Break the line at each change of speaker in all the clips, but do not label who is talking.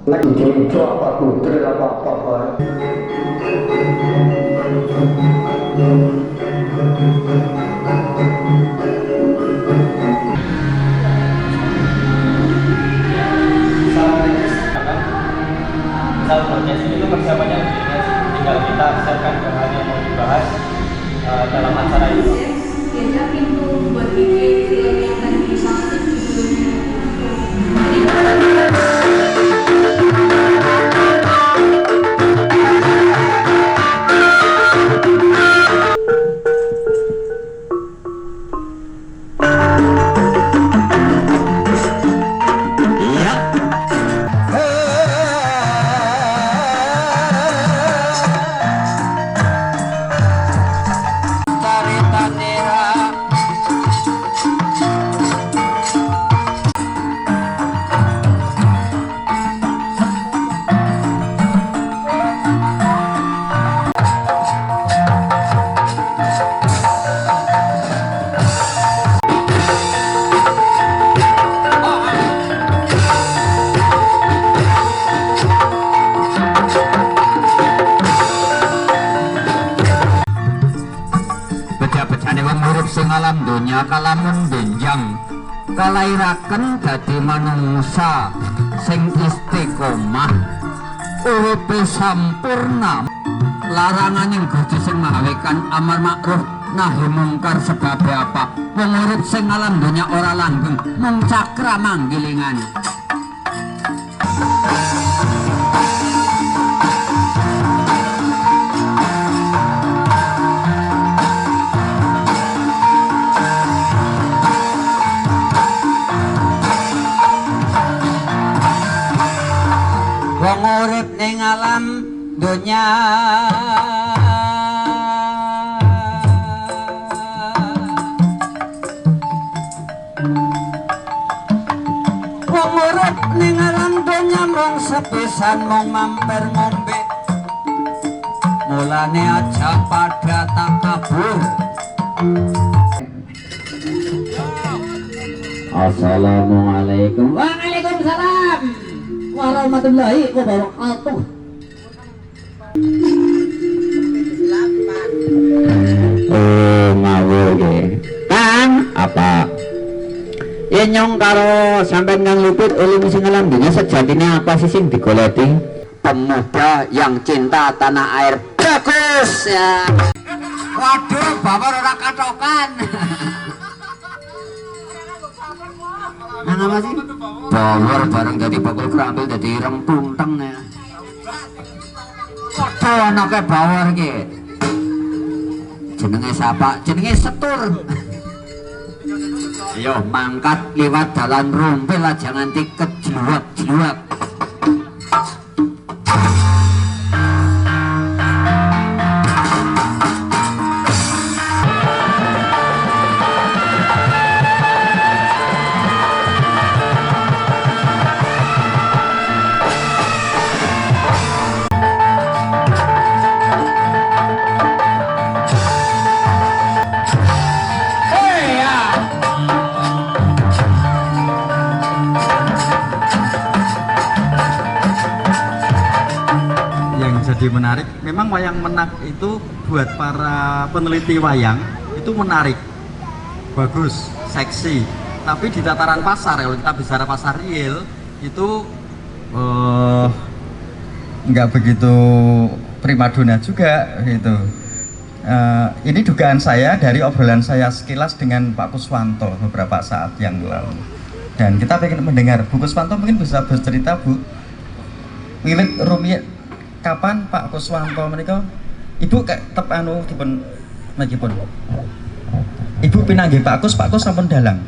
lagi jojo apa putri apa Pak.
Misal podcast ini tuh persiapannya begini, tinggal kita siapkan bahan yang mau dibahas dalam acara itu.
Diajakin tuh buat bikin film yang tadi sakit judulnya.
Sing alam donya kalamun benjang kalairaken dadi manungsa sing istiqomah uripe sampurna laranganing Gusti sing mahawekan amar makruf nahi mungkar sebabe apa wong urip sing alam donya ora langgeng mung cakra manggilingan. Wong urip ning alam donya wong urip ning alam donya mung sepisan mung mampir ngombe mulane aja pada takabur. Assalamualaikum. Waalaikumsalam warahmatullahi wabarakatuh. Ngawur ge. Kang, apa? Ya nyong karo sampean Kang Luput ulun sing alam dunya sejatine apa sih sing digoleti? Pemuda yang cinta tanah air. Bagus ya. Waduh, bapak ora katokan. Nang apa sih? Bawor bareng jadi bakul kerambil jadi rempunteng ya. Foto anaknya bawor ki. Jenenge siapa? Jenenge Setur. Ayo mangkat lewat jalan rumpil aja nganti kejiwak-jiwak.
Jadi menarik, memang wayang menak itu buat para peneliti wayang itu menarik, bagus, seksi. Tapi di tataran pasar, kalau kita bicara pasar real itu nggak begitu primadona juga gitu. Ini dugaan saya dari obrolan saya sekilas dengan Pak Kuswanto beberapa saat yang lalu. Dan kita pengen mendengar Bu Kuswanto mungkin bisa bercerita Bu. Wiwit rumit kapan Pak Kuswanto menika Ibu tetep anu dipun magipun Ibu pinanggih Pak Kus sampun dalang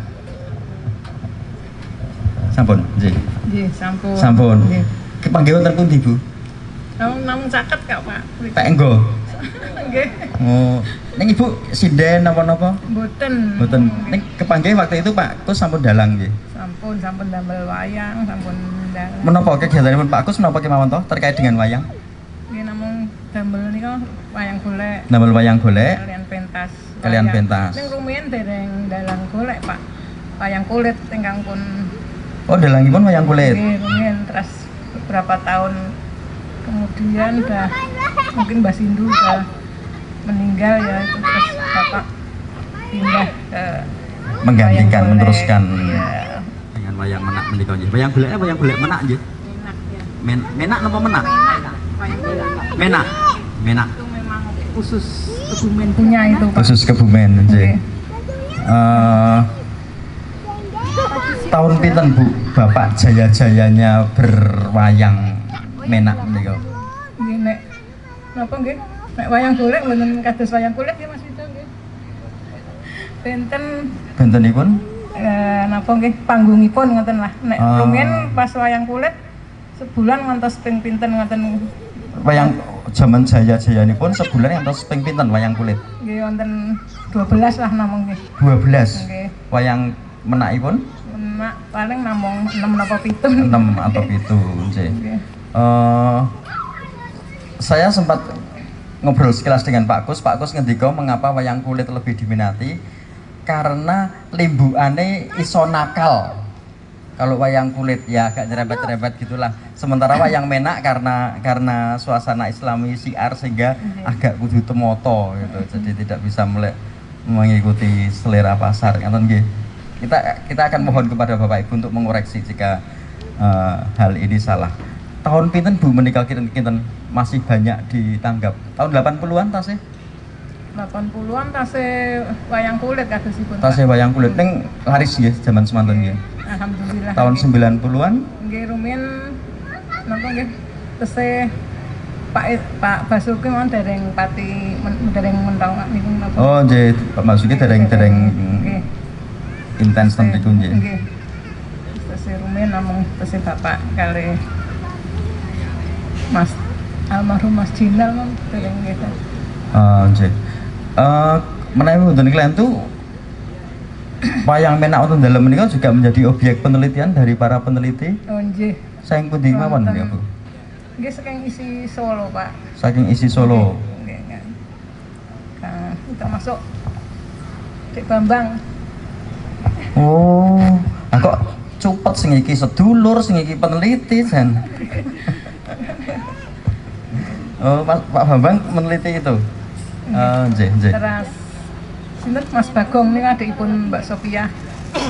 sampun nggih sampun nggih kepanggih wonten pundi Bu
namung caket kak Pak
Pak Enggo
nggih
oh ning Ibu sinden napa-napa
mboten
ning kepanggih waktu itu Pak Kus sampun dalang nggih
sampun damel wayang sampun dalang
menapa kegiatanipun Pak Kus menapa kemawon toh terkait dengan wayang
nggih namung damel nika wayang golek
damel wayang golek
kalian pentas
ning
rumiyin dereng dalang golek Pak wayang kulit ingkang pun
oh dalangipun wayang kulit
nggih rumiyin terus beberapa tahun kemudian udah mungkin Mbak Sindu udah meninggal ya, itu terus bapak pindah ke
menggantikan,
wayang
meneruskan
golek.
dengan wayang menak menika nggih. Wayang golek menak nggih. Menak napa menak? Menak. Menak.
Itu memang khusus Kebumen punya itu Pak.
Khusus Kebumen nggih. Tahun pinten Bu Bapak jaya-jayanya berwayang menak menika?
Nggih nek napa nggih? Nek wayang golek wonten kados wayang kulit nggih Mas Vito nggih.
Bentenipun
Napa nggih panggungipun ngoten lah. Nek
Ah.
rumiyin pas wayang kulit sebulan ngantos ping pinten ngoten.
wayang zaman jaya-jayanipun sebulan ngantos ping pinten wayang kulit?
Nggih wonten 12 lah namung nggih.
12.
Nggih.
Wayang menakipun
Nek paling namung 6 napa 7.
6 atau 7 nggih.
Nggih.
Saya sempat ngobrol sekilas dengan Pak Kus ngendika mengapa wayang kulit lebih diminati karena limbukane iso nakal. Kalau wayang kulit ya agak nyerempet-nyerempet gitulah. Sementara wayang menak karena suasana Islami syiar sehingga agak kudu temoto gitu. Jadi tidak bisa mengikuti selera pasar. Ngoten nggih. Kita akan mohon kepada Bapak Ibu untuk mengoreksi jika hal ini salah. Tahun pinten Bu menikah kinten masih banyak ditanggap. Tahun 80-an tasih?
80-an tasih wayang kulit kadosipun.
Tasih wayang kulit ning laris nggih zaman semanten nggih.
Alhamdulillah.
Tahun 90-an
Nggih rumiyin napa nggih tesih Pak Basuki mon dereng pati dereng mentong niku napa.
oh nggih Pak Masuki dereng
Nggih.
intens ten niku nggih.
Nggih. Tesih rumiyin namung tesih Bapak kali Mas almarhum Mas Jinal mon dereng nggih.
Nggih. Menawi wonten Klentu wayang menak wonten dalem menika juga menjadi objek penelitian dari para peneliti.
Oh nggih.
Saking pundi mawon nggih Bu?
Nggih saking isi Solo, Pak.
Saking isi Solo.
Nggih, nggih. Termasuk Cik Bambang.
Oh, kok cepet sing iki sedulur, sing iki peneliti jan. Oh, Pak Bambang meneliti itu. Nggih.
Terus sinten Mas Bagong niku adikipun Mbak Sophia.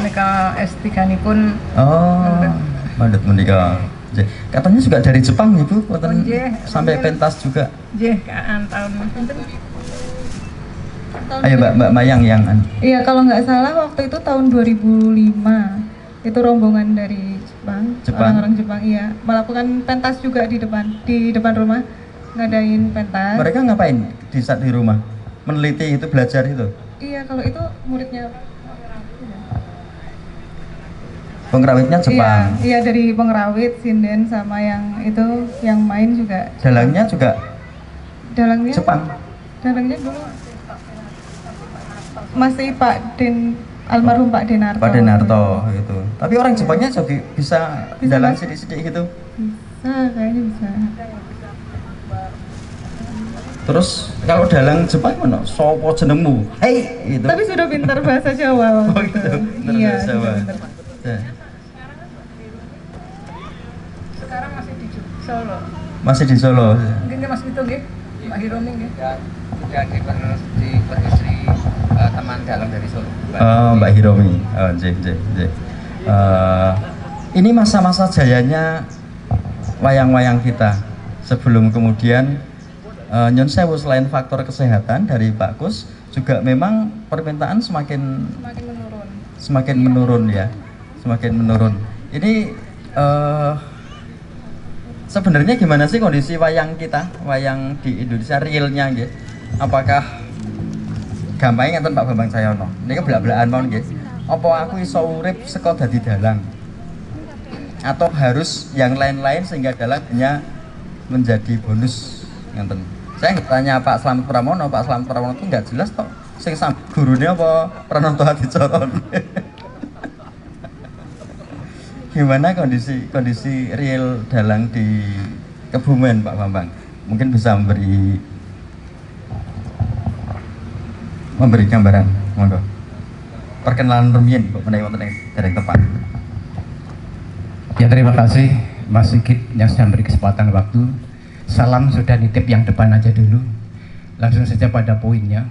Nika S3-nipun.
Oh, mandat menika. Nggih. Katanya juga dari Jepang Ibu,
Oh, nggih.
sampai pentas juga.
Nggih, kaan tahun pinten?
Ayo Mbak Mayang yang
Iya, kalau nggak salah waktu itu tahun 2005 itu rombongan dari Jepang, orang-orang Jepang iya melakukan pentas juga di depan rumah, ngadain pentas.
mereka ngapain di saat di rumah? Meneliti itu, belajar itu.
Iya, kalau itu muridnya
Pengrawitnya Jepang.
Iya, dari pengrawit, sinden sama yang itu yang main juga.
Dalangnya juga
Dalangnya
Jepang.
Dalangnya dulu masih Pak Den, almarhum Pak Denarto.
Pak Denarto gitu. Tapi orang Jepangnya juga bisa dalang
masuk.
sidik-sidik gitu.
Bisa, kayaknya bisa.
Terus kalau dalang Jepang mana? Sopo jenengmu? Hei, itu.
Tapi sudah pintar bahasa Jawa waktu
Oh
itu.
gitu. Bener
Iya,
bahasa
sudah
Jawa.
pintar.
Ya.
Sekarang masih di Solo.
Masih di Solo.
Mungkin nggih Mas Vito nggih. Mbak Hiromi nggih.
Sudah diperistri teman dalam dari Solo.
Mbak Hiromi. Nggih. Ini masa-masa jayanya wayang-wayang kita sebelum kemudian Nyon Sewu selain faktor kesehatan dari Pak Kus juga memang permintaan semakin menurun ya, semakin menurun. Ini sebenarnya gimana sih kondisi wayang kita, wayang di Indonesia realnya gitu? Apakah gampangnya ngeten Pak Bambang Cahyono? Ini kan belak-belakan mawon nggih. Apa aku iso urip saka dadi dalang? Atau harus yang lain-lain sehingga dalang hanya menjadi bonus ngeten? Saya tanya Pak Slamet Pramono itu nggak jelas toh. Sing gurune apa Pranoto Hadicaron? Gimana kondisi real dalang di Kebumen Pak Bambang? Mungkin bisa memberi gambaran, monggo. Perkenalan rumiyin Pak menawi wonten ing dereng tepat.
Ya terima kasih Mas Sigit yang sudah memberi kesempatan waktu. Salam sudah nitip yang depan aja dulu. Langsung saja pada poinnya.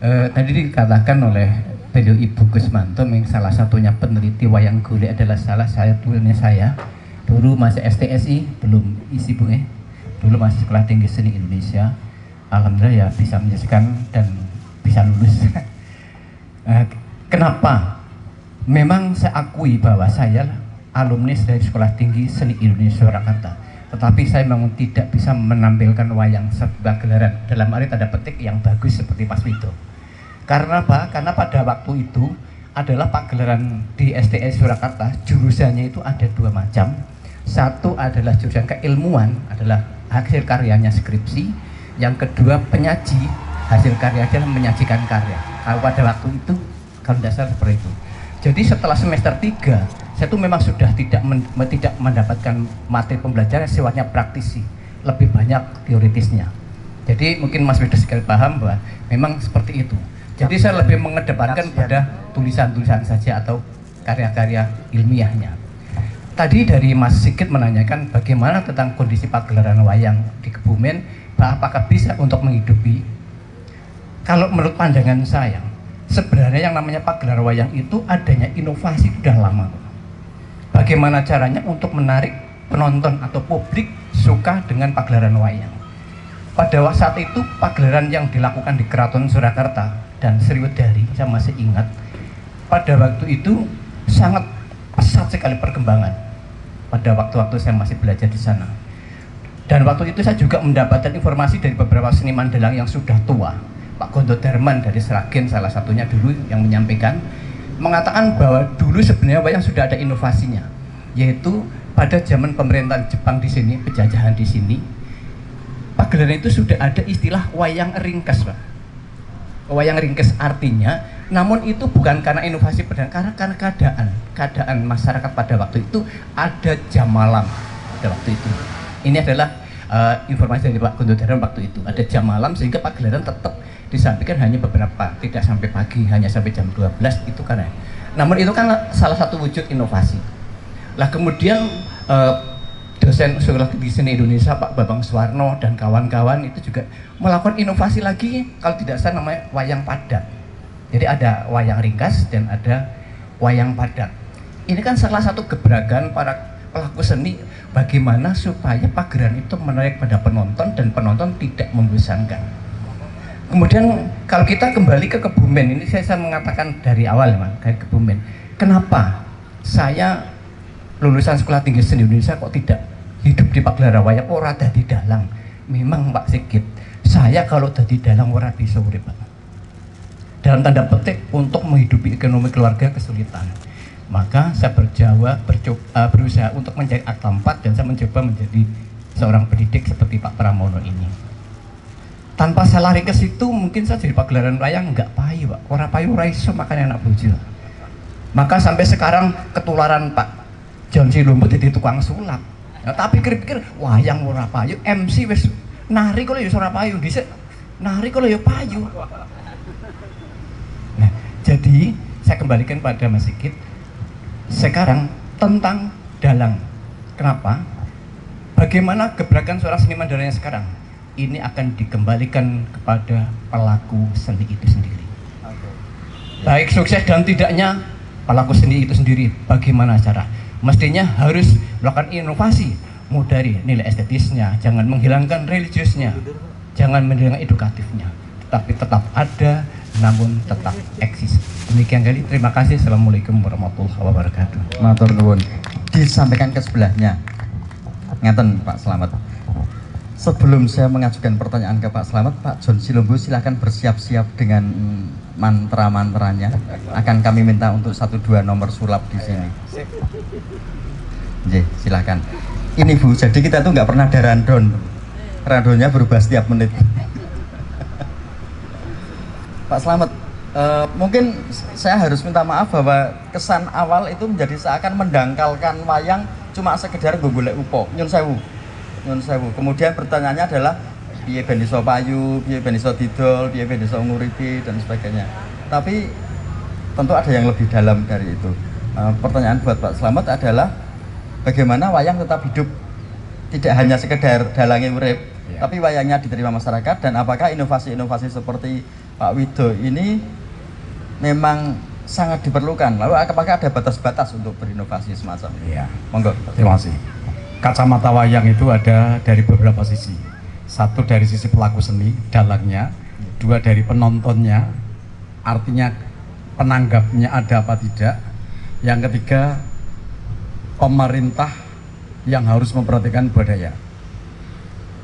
Tadi dikatakan oleh beliau Ibu Gusmanto, yang salah satunya peneliti wayang golek adalah salah satunya saya. Dulu masih STSI, belum isi Bu dulu masih Sekolah Tinggi Seni Indonesia. Alhamdulillah ya bisa menyaksikan dan bisa lulus. Kenapa? Memang saya akui bahwa saya alumni dari Sekolah Tinggi Seni Indonesia Surakarta, tetapi saya memang tidak bisa menampilkan wayang sebuah gelaran dalam arti tanda petik yang bagus seperti Mas Wito. Karena apa? Karena pada waktu itu adalah pagelaran di STS Surakarta, jurusannya itu ada dua macam. Satu adalah jurusan keilmuan, adalah hasil karyanya skripsi. Yang kedua penyaji, hasil karya adalah menyajikan karya. Kalau pada waktu itu, kalau tidak salah seperti itu. Jadi setelah semester 3, saya tuh memang sudah tidak mendapatkan materi pembelajaran sifatnya praktisi, lebih banyak teoritisnya. Jadi mungkin Mas Wida sekali paham bahwa memang seperti itu. Jadi saya lebih mengedepankan pada tulisan-tulisan saja atau karya-karya ilmiahnya. Tadi dari Mas Sigit menanyakan bagaimana tentang kondisi pagelaran wayang di Kebumen, apakah bisa untuk menghidupi. Kalau menurut pandangan saya, sebenarnya yang namanya pagelaran wayang itu adanya inovasi sudah lama. Bagaimana caranya untuk menarik penonton atau publik suka dengan pagelaran wayang. Pada saat itu pagelaran yang dilakukan di Keraton Surakarta dan Sriwedari, saya masih ingat, pada waktu itu sangat pesat sekali perkembangan. Pada waktu-waktu saya masih belajar di sana. Dan waktu itu saya juga mendapatkan informasi dari beberapa seniman dalang yang sudah tua. Pak Gondo Darman dari Sragen salah satunya dulu yang menyampaikan, mengatakan bahwa dulu sebenarnya wayang sudah ada inovasinya, yaitu pada zaman pemerintahan Jepang di sini, penjajahan di sini, pagelaran itu sudah ada istilah wayang ringkes, Pak. Wayang ringkes artinya, namun itu bukan karena inovasi karena keadaan masyarakat pada waktu itu ada jam malam pada waktu itu. Ini adalah informasi dari Pak Gondo Darman waktu itu, ada jam malam sehingga pagelaran tetap disampaikan hanya beberapa, tidak sampai pagi, hanya sampai jam 12 itu karena. Namun itu kan salah satu wujud inovasi. Lah kemudian dosen Sekolah Tinggi Seni Indonesia Pak Babang Suwarno dan kawan-kawan itu juga melakukan inovasi lagi, kalau tidak salah namanya wayang padat. Jadi ada wayang ringkas dan ada wayang padat. Ini kan salah satu gebrakan para pelaku seni bagaimana supaya pagelaran itu menarik pada penonton dan penonton tidak membosankan. Kemudian kalau kita kembali ke Kebumen, ini saya mengatakan dari awal memang dari Kebumen. Kenapa saya lulusan Sekolah Tinggi Seni Indonesia kok tidak hidup di pagelaran wayang, ora dadi dalang? Memang Pak Sigit, saya kalau dadi dalang ora bisa urip, Pak. Dalam tanda petik untuk menghidupi ekonomi keluarga kesulitan. Maka saya berusaha untuk mencari akta 4 dan saya mencoba menjadi seorang pendidik seperti Pak Pramono ini. Tanpa saya lari ke situ, mungkin saya jadi pagelaran wayang nggak payu, Pak. Orang payu ora iso makan anak bojo. Maka sampai sekarang ketularan Pak John Silumbu jadi tukang sulap. Nah, tapi pikir-pikir wayang ora payu, MC wis nari kok ya ora payu, dhisik nari kok ya payu. Nah, jadi saya kembalikan pada Mas Sigit. Sekarang tentang dalang. Kenapa? Bagaimana gebrakan seorang seniman dalang sekarang? Ini akan dikembalikan kepada pelaku seni itu sendiri. Baik sukses dan tidaknya pelaku seni itu sendiri. Bagaimana cara? Mestinya harus melakukan inovasi, mulai dari nilai estetisnya, jangan menghilangkan religiusnya, jangan menghilangkan edukatifnya, tapi tetap ada, namun tetap eksis. Demikian kali, terima kasih. Assalamualaikum warahmatullahi wabarakatuh.
Matur nuwun. Disampaikan ke sebelahnya. Ngaten Pak Slamet. Sebelum saya mengajukan pertanyaan ke Pak Slamet, Pak John Silumbu silahkan bersiap-siap dengan mantra-mantranya. Akan kami minta untuk 1-2 nomor sulap di sini. Oke, silahkan. Ini Bu, jadi kita tuh nggak pernah ada random. Randomnya berubah setiap menit. Pak Slamet, mungkin saya harus minta maaf bahwa kesan awal itu menjadi seakan mendangkalkan wayang cuma sekedar golek upo. Nyun sewu. Kemudian pertanyaannya adalah piye ben iso payu, piye ben iso didol, piye ben iso nguripi dan sebagainya. Tapi tentu ada yang lebih dalam dari itu. Pertanyaan buat Pak Slamet adalah bagaimana wayang tetap hidup, tidak hanya sekedar dalangi urip, tapi wayangnya diterima masyarakat. Dan apakah inovasi-inovasi seperti Pak Wido ini memang sangat diperlukan? Lalu apakah ada batas-batas untuk berinovasi semacam ini?
Iya.
Monggo.
Terima kasih. Kacamata wayang itu ada dari beberapa sisi. Satu dari sisi pelaku seni, dalangnya. Dua dari penontonnya, artinya penanggapnya ada apa tidak. Yang ketiga, pemerintah yang harus memperhatikan budaya.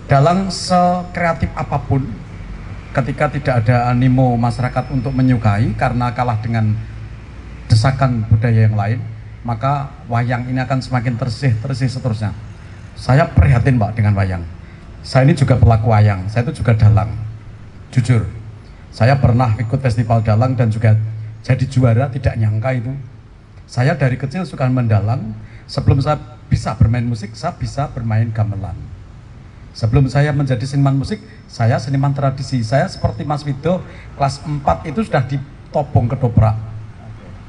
Dalang sekreatif apapun, ketika tidak ada animo masyarakat untuk menyukai karena kalah dengan desakan budaya yang lain, maka wayang ini akan semakin tersisih seterusnya. Saya prihatin Pak dengan wayang. Saya ini juga pelaku wayang, saya itu juga dalang. Jujur, saya pernah ikut festival dalang dan juga jadi juara, tidak nyangka itu. Saya dari kecil suka mendalang. Sebelum saya bisa bermain musik, saya bisa bermain gamelan. Sebelum saya menjadi seniman musik, saya seniman tradisi. Saya seperti Mas Wido, kelas 4 itu sudah ditopong ketoprak.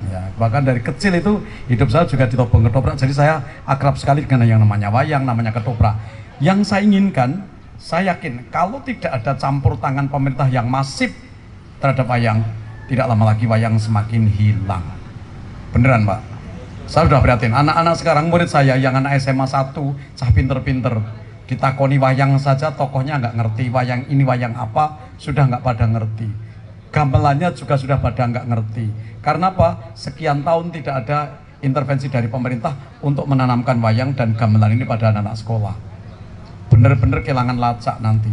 Ya, bahkan dari kecil itu hidup saya juga ditopong ketoprak. Jadi saya akrab sekali dengan yang namanya wayang, namanya ketoprak. Yang saya inginkan, saya yakin kalau tidak ada campur tangan pemerintah yang masif terhadap wayang, tidak lama lagi wayang semakin hilang. Beneran Pak, saya sudah prihatin. Anak-anak sekarang, murid saya yang anak SMA 1, cah pinter-pinter, ditakoni wayang saja tokohnya nggak ngerti, wayang ini wayang apa sudah nggak pada ngerti, gamelannya juga sudah pada nggak ngerti. Karena apa? Sekian tahun tidak ada intervensi dari pemerintah untuk menanamkan wayang dan gamelan ini pada anak-anak sekolah. Bener-bener kehilangan lacak nanti.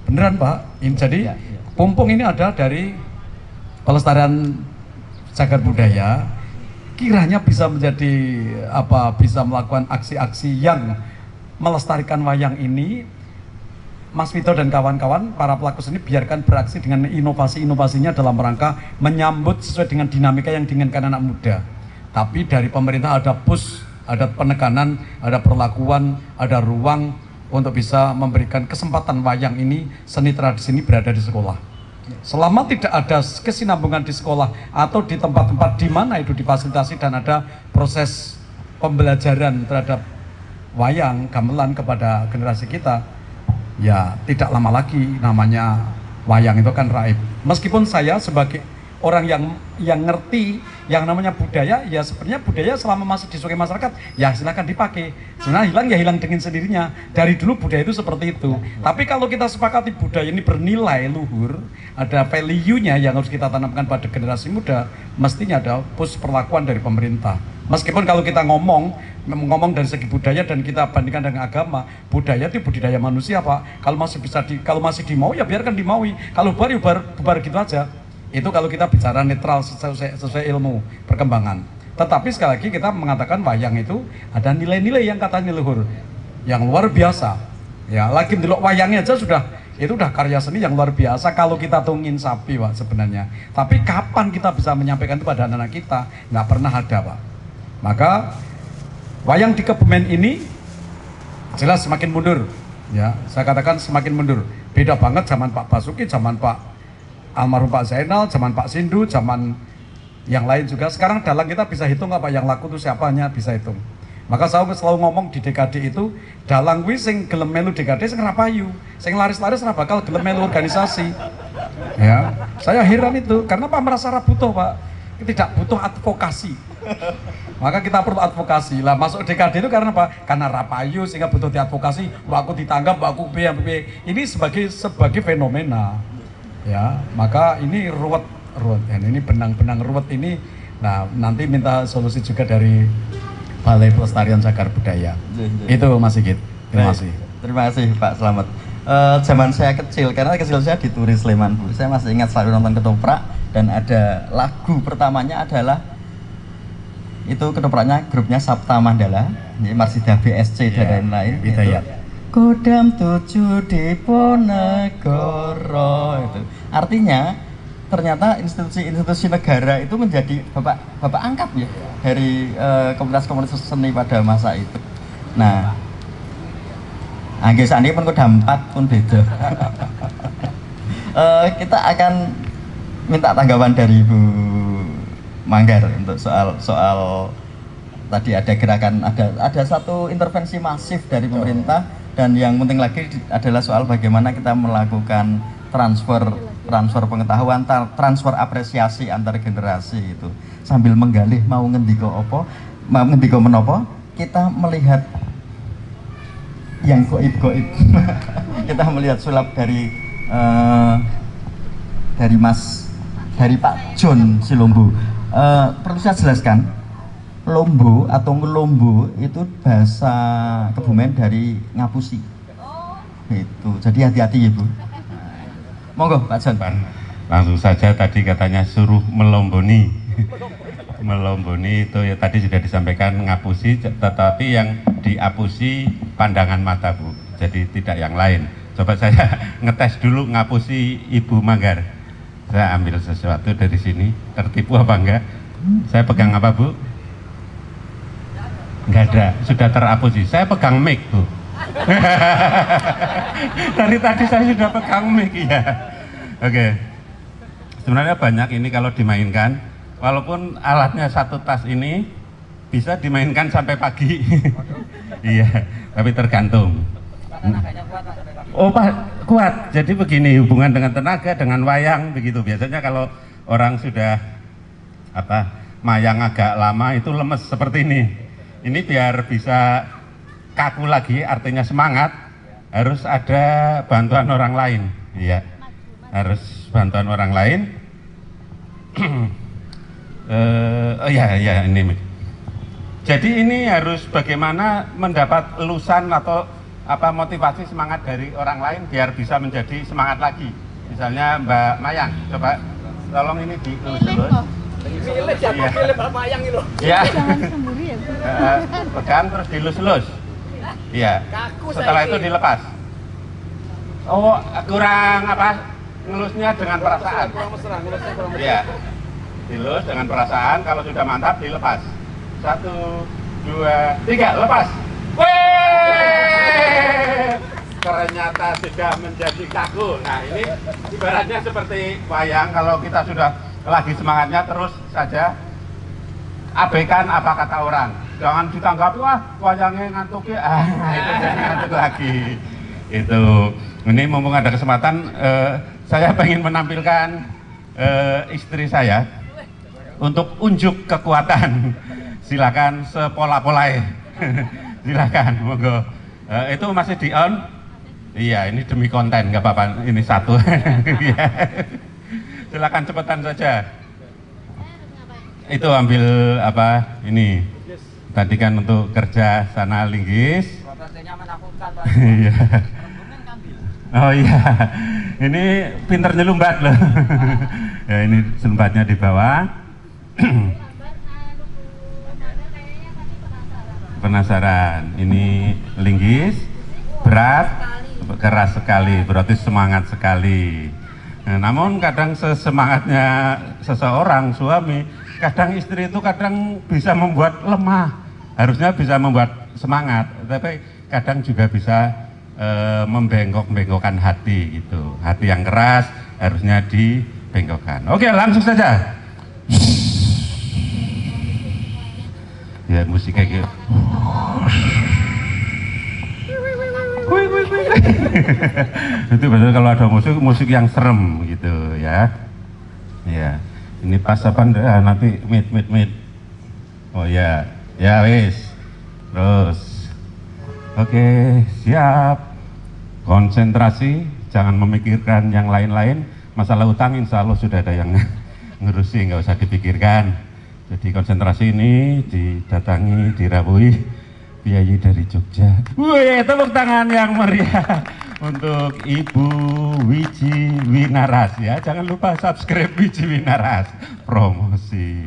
Beneran Pak. Jadi Pumpung ini ada dari pelestarian cagar budaya. Kiranya bisa menjadi bisa melakukan aksi-aksi yang melestarikan wayang ini. Mas Vito dan kawan-kawan, para pelaku seni biarkan beraksi dengan inovasi-inovasinya dalam rangka menyambut sesuai dengan dinamika yang diinginkan anak muda. Tapi dari pemerintah ada push, ada penekanan, ada perlakuan, ada ruang untuk bisa memberikan kesempatan wayang ini, seni tradisi ini berada di sekolah. Selama tidak ada kesinambungan di sekolah atau di tempat-tempat di mana itu difasilitasi dan ada proses pembelajaran terhadap wayang, gamelan kepada generasi kita, ya tidak lama lagi namanya wayang itu kan raib. Meskipun saya sebagai orang yang ngerti yang namanya budaya, ya sebenarnya budaya selama masih disukai masyarakat ya silakan dipakai. Sebenarnya hilang ya hilang dengan sendirinya. Dari dulu budaya itu seperti itu. Tapi kalau kita sepakati budaya ini bernilai luhur, ada value-nya yang harus kita tanamkan pada generasi muda, mestinya ada push perlakuan dari pemerintah. Meskipun kalau kita ngomong dari segi budaya dan kita bandingkan dengan agama, budaya itu budidaya manusia Pak. Kalau masih dimau ya biarkan dimaui. Kalau bubar gitu aja. Itu kalau kita bicara netral sesuai ilmu perkembangan. Tetapi sekali lagi kita mengatakan wayang itu ada nilai-nilai yang katanya luhur, yang luar biasa. Ya, lagi delok wayangnya aja itu udah karya seni yang luar biasa kalau kita tungin sapi Pak sebenarnya. Tapi kapan kita bisa menyampaikan itu pada anak-anak kita? Nggak pernah ada Pak. Maka wayang di Kebumen ini jelas semakin mundur. Ya, saya katakan semakin mundur. Beda banget zaman Pak Basuki, zaman Pak almarhum Pak Zainal, zaman Pak Sindu, zaman yang lain juga. Sekarang dalang kita bisa hitung apa yang laku itu siapanya, bisa hitung. Maka saya selalu ngomong di DKD itu, dalang kuwi sing gelem melu DKD sing rapayu, sing laris-laris ora bakal gelem melu organisasi. Ya, saya heran itu karena Pak merasa butuh Pak, tidak butuh advokasi. Maka kita perlu advokasi lah, masuk DKD itu karena apa? Karena rapayu sehingga butuh diadvokasi. Mbak aku ditanggap, mbak aku ini sebagai fenomena. Ya, maka ini ruwet, ini benang-benang ruwet ini. Nah, nanti minta solusi juga dari Balai Pelestarian Cagar Budaya. Itu Mas Sigit. Terima kasih.
Terima kasih Pak Slamet. Zaman saya kecil, karena kecil saya di Turi Sleman Bu, saya masih ingat selalu nonton ketoprak dan ada lagu pertamanya adalah itu ketopraknya grupnya Sabta Mandala, Marsida BSC dan lain-lain. Kodam 7 Diponegoro itu. Artinya ternyata institusi-institusi negara itu menjadi bapak angkat ya dari komunitas-komunitas seni pada masa itu. Nah, saat ini pun kodam 4 pun beda. Kita akan minta tanggapan dari Ibu Manggar untuk soal tadi ada gerakan, ada satu intervensi masif dari pemerintah, dan yang penting lagi adalah soal bagaimana kita melakukan transfer pengetahuan, transfer apresiasi antar generasi itu sambil menggali mau ngendiko menopo, kita melihat yang goib kita melihat sulap dari Pak John Silombo. Perlu saya jelaskan, lombo atau ngelombo itu bahasa Kebumen dari ngapusi itu, jadi hati-hati ya Bu. Monggo Pak John.
Langsung saja, tadi katanya suruh melomboni. Melomboni itu ya tadi sudah disampaikan ngapusi, tetapi yang diapusi pandangan mata Bu, jadi tidak yang lain. Coba saya ngetes dulu ngapusi Ibu Manggar. Saya ambil sesuatu dari sini, tertipu apa enggak? Saya pegang apa Bu? Enggak ada, sudah terapusi. Saya pegang mic Bu. Dari tadi saya sudah pegang mic ya. Oke. Sebenarnya banyak ini kalau dimainkan, walaupun alatnya satu tas ini bisa dimainkan sampai pagi. Iya, tapi tergantung. Oh Pak, kuat. Jadi begini, hubungan dengan tenaga, dengan wayang begitu. Biasanya kalau orang sudah mayang agak lama itu lemes seperti ini. Ini biar bisa kaku lagi, artinya semangat, harus ada bantuan orang lain. Iya, harus bantuan orang lain. Oh ya ini. Jadi ini harus bagaimana mendapat elusan atau motivasi semangat dari orang lain biar bisa menjadi semangat lagi. Misalnya Mbak Mayang, coba tolong ini dielus-elus. Iya. Pegang terus dilus-lus. Iya. Setelah itu dilepas. Oh, kurang ngelusnya dengan perasaan. Iya. Dilus dengan perasaan, kalau sudah mantap dilepas. 1, 2, 3, lepas. Wih! Ternyata sudah menjadi kaku. Nah ini ibaratnya seperti wayang, kalau kita sudah lagi semangatnya terus saja abaikan apa kata orang. Jangan ditanggapi, wah wayangnya ngantuk ya, itu jadi ngantuk lagi. Itu, ini mumpung ada kesempatan, saya pengen menampilkan istri saya untuk unjuk kekuatan. Silakan sepola-polai. Silakan, monggo. Itu masih di on? Iya, ini demi konten, nggak apa-apa. Ini satu. Silakan cepetan saja. Itu ambil ini. Tadi kan untuk kerja sana linggis. Iya. Oh iya, ini pinter nyelumbat loh. Ya, ini selumbatnya di bawah. Penasaran, ini linggis, berat, keras sekali, berarti semangat sekali. Nah, namun kadang sesemangatnya seseorang suami, kadang istri itu kadang bisa membuat lemah. Harusnya bisa membuat semangat, tapi kadang juga bisa membengkok-bengkokkan hati gitu. Hati yang keras harusnya dibengkokkan. Oke, langsung saja. Ya musiknya gitu. Itu betul kalau ada musik yang serem gitu ya. Ya, ini pas apa nanti mid. Oh ya, ya wis. Terus, oke, siap. Konsentrasi, jangan memikirkan yang lain-lain. Masalah utang insya Allah sudah ada yang ngurusi, nggak usah dipikirkan. Jadi konsentrasi ini didatangi, dirawui Piyayi dari Jogja. Wih, tepuk tangan yang meriah untuk Ibu Wiji Winaras ya. Jangan lupa subscribe Wiji Winaras, promosi.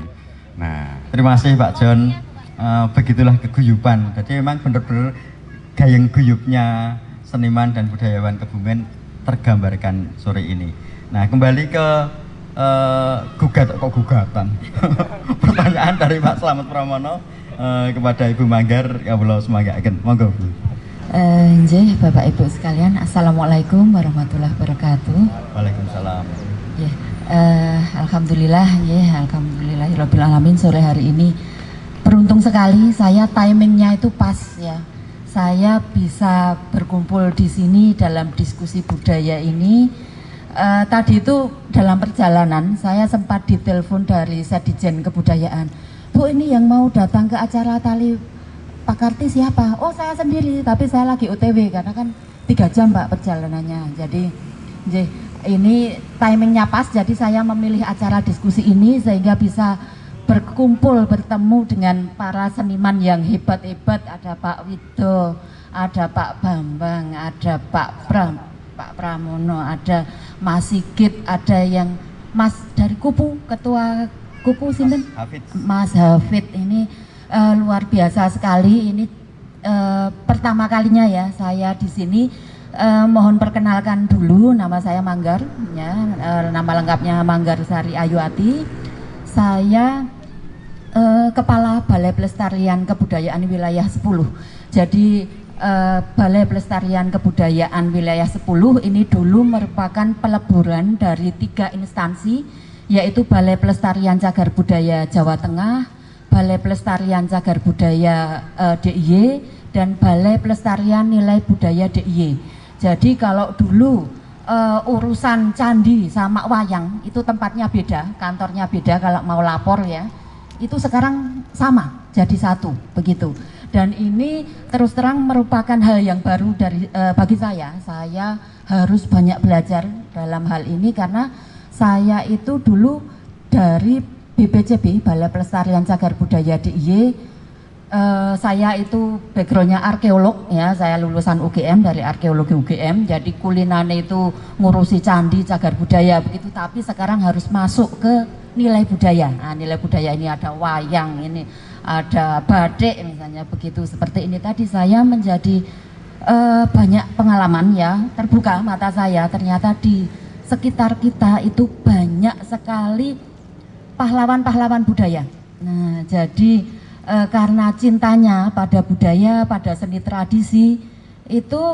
Nah,
terima kasih Pak John. Begitulah keguyuban. Jadi memang benar-benar gayeng guyupnya seniman dan budayawan Kebumen tergambarkan sore ini. Nah, kembali ke gugatan. Pertanyaan dari Pak Slamet Pramono kepada Ibu Manggar, ya Allah semanggaken. Monggo Bu.
Nggih, Bapak Ibu sekalian, Assalamualaikum warahmatullahi wabarakatuh.
Waalaikumsalam.
Ya, alhamdulillah, ya, alhamdulillahirabbil alamin, sore hari ini beruntung sekali saya timingnya itu pas ya. Saya bisa berkumpul di sini dalam diskusi budaya ini. Tadi itu dalam perjalanan saya sempat ditelepon dari Sedijen Kebudayaan. Bu, ini yang mau datang ke acara Tali Pak Karti siapa? Oh, saya sendiri, tapi saya lagi OTW karena kan 3 jam Pak perjalanannya. Jadi ini timingnya pas, jadi saya memilih acara diskusi ini sehingga bisa berkumpul, bertemu dengan para seniman yang hebat-hebat. Ada Pak Wido, ada Pak Bambang, ada Pak Pramono, ada Mas Sigit, ada yang Mas dari Kupu, ketua Kupu sinten? Mas Hafid. Ini luar biasa sekali. Ini pertama kalinya ya saya di sini. Mohon perkenalkan dulu, nama saya Manggar ya, nama lengkapnya Manggar Sari Ayuati. Saya Kepala Balai Pelestarian Kebudayaan Wilayah 10. Jadi Balai Pelestarian Kebudayaan Wilayah 10 ini dulu merupakan peleburan dari 3 instansi, yaitu Balai Pelestarian Cagar Budaya Jawa Tengah, Balai Pelestarian Cagar Budaya DIY, dan Balai Pelestarian Nilai Budaya DIY. Jadi kalau dulu urusan candi sama wayang itu tempatnya beda, kantornya beda kalau mau lapor ya, itu sekarang sama, jadi satu begitu. Dan ini terus terang merupakan hal yang baru dari bagi saya. Saya harus banyak belajar dalam hal ini karena saya itu dulu dari BPCB, Balai Pelestarian Cagar Budaya DIY. Saya itu backgroundnya arkeolog ya, saya lulusan UGM, dari arkeologi UGM. Jadi kulinane itu ngurusi candi, cagar budaya begitu. Tapi sekarang harus masuk ke nilai budaya. Nah, nilai budaya ini ada wayang, ini ada batik misalnya begitu. Seperti ini tadi saya menjadi banyak pengalaman ya, terbuka mata saya. Ternyata di sekitar kita itu banyak sekali pahlawan-pahlawan budaya. Nah, jadi karena cintanya pada budaya, pada seni tradisi itu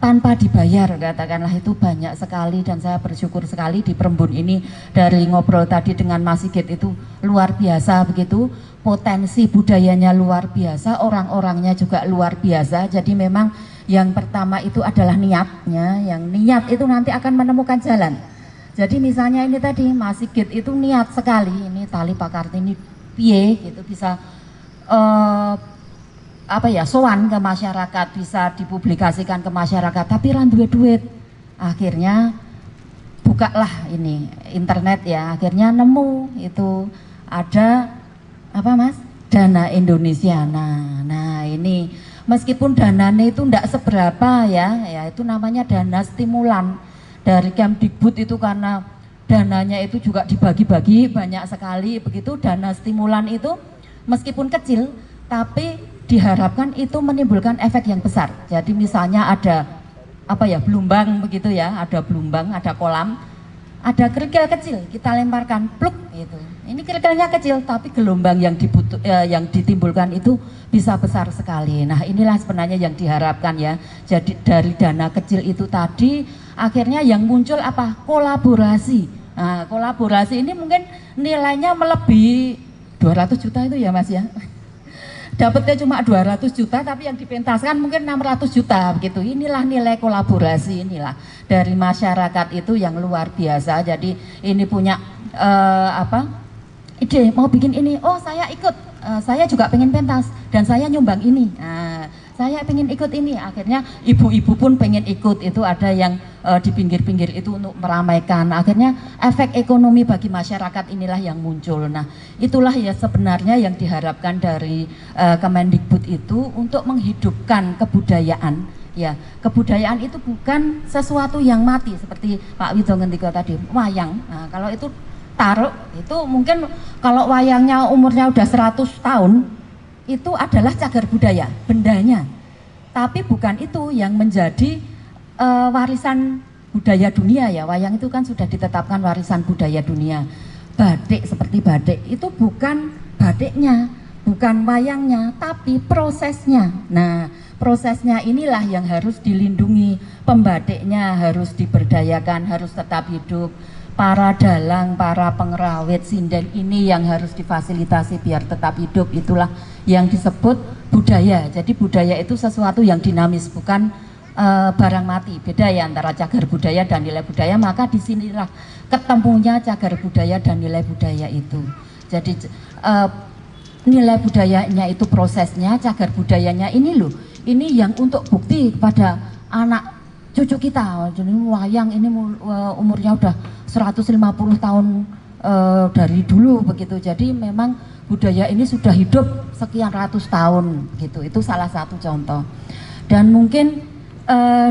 tanpa dibayar, katakanlah, itu banyak sekali. Dan saya bersyukur sekali di Perembun ini, dari ngobrol tadi dengan Mas Sigit itu luar biasa begitu, potensi budayanya luar biasa, orang-orangnya juga luar biasa. Jadi memang yang pertama itu adalah niatnya, yang niat itu nanti akan menemukan jalan. Jadi misalnya ini tadi Mas Sigit itu niat sekali, ini Tali Pak Kartini piye gitu bisa sowan ke masyarakat, bisa dipublikasikan ke masyarakat, tapi ra duwe duit. Akhirnya bukalah ini internet ya, akhirnya nemu itu ada apa Mas, Dana Indonesia. Nah ini meskipun dananya itu enggak seberapa ya itu namanya dana stimulan dari Kemdikbud itu, karena dananya itu juga dibagi-bagi banyak sekali begitu. Dana stimulan itu meskipun kecil tapi diharapkan itu menimbulkan efek yang besar. Jadi misalnya ada belumbang begitu ya, ada belumbang, ada kolam, ada kerikil kecil, kita lemparkan pluk gitu. Ini kerikilnya kecil tapi gelombang yang ditimbulkan itu bisa besar sekali. Nah, inilah sebenarnya yang diharapkan ya. Jadi dari dana kecil itu tadi akhirnya yang muncul apa? Kolaborasi. Nah, kolaborasi ini mungkin nilainya melebihi 200 juta itu ya Mas ya. Dapatnya cuma 200 juta tapi yang dipentaskan mungkin 600 juta begitu. Inilah nilai kolaborasi, inilah dari masyarakat itu yang luar biasa. Jadi ini punya ide mau bikin ini, oh saya ikut, saya juga pengen pentas dan saya nyumbang ini. Nah, saya pengen ikut ini, akhirnya ibu-ibu pun pengen ikut. Itu ada yang di pinggir-pinggir itu untuk meramaikan. Akhirnya efek ekonomi bagi masyarakat inilah yang muncul. Nah, itulah ya sebenarnya yang diharapkan dari Kemendikbud itu, untuk menghidupkan kebudayaan. Ya, kebudayaan itu bukan sesuatu yang mati seperti Pak Wido ngendika tadi, wayang. Nah, kalau itu taruh itu mungkin kalau wayangnya umurnya udah 100 tahun itu adalah cagar budaya, bendanya. Tapi bukan itu yang menjadi warisan budaya dunia ya. Wayang itu kan sudah ditetapkan warisan budaya dunia. Batik seperti batik itu bukan batiknya, bukan wayangnya, tapi prosesnya. Nah, prosesnya inilah yang harus dilindungi. Pembatiknya harus diberdayakan, harus tetap hidup. para dalang, para pengrawit sinden ini yang harus difasilitasi biar tetap hidup. Itulah yang disebut budaya. Jadi budaya itu sesuatu yang dinamis, bukan barang mati. Beda ya antara cagar budaya dan nilai budaya. Maka disinilah ketemunya cagar budaya dan nilai budaya itu. Jadi nilai budayanya itu prosesnya, cagar budayanya ini loh, ini yang untuk bukti kepada anak cucu kita. Jadi wayang ini umurnya udah 150 tahun dari dulu begitu. Jadi memang budaya ini sudah hidup sekian ratus tahun gitu. Itu salah satu contoh. Dan mungkin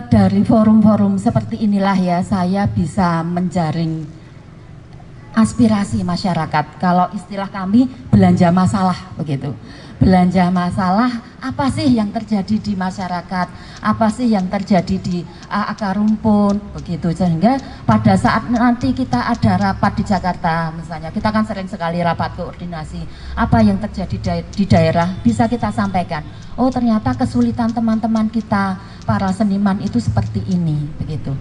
dari forum-forum seperti inilah ya saya bisa menjaring aspirasi masyarakat. Kalau istilah kami belanja masalah begitu. Belanja masalah, apa sih yang terjadi di masyarakat, apa sih yang terjadi di akar rumput begitu. Sehingga pada saat nanti kita ada rapat di Jakarta misalnya, kita kan sering sekali rapat koordinasi, apa yang terjadi di daerah bisa kita sampaikan. Oh ternyata kesulitan teman-teman kita para seniman itu seperti ini begitu.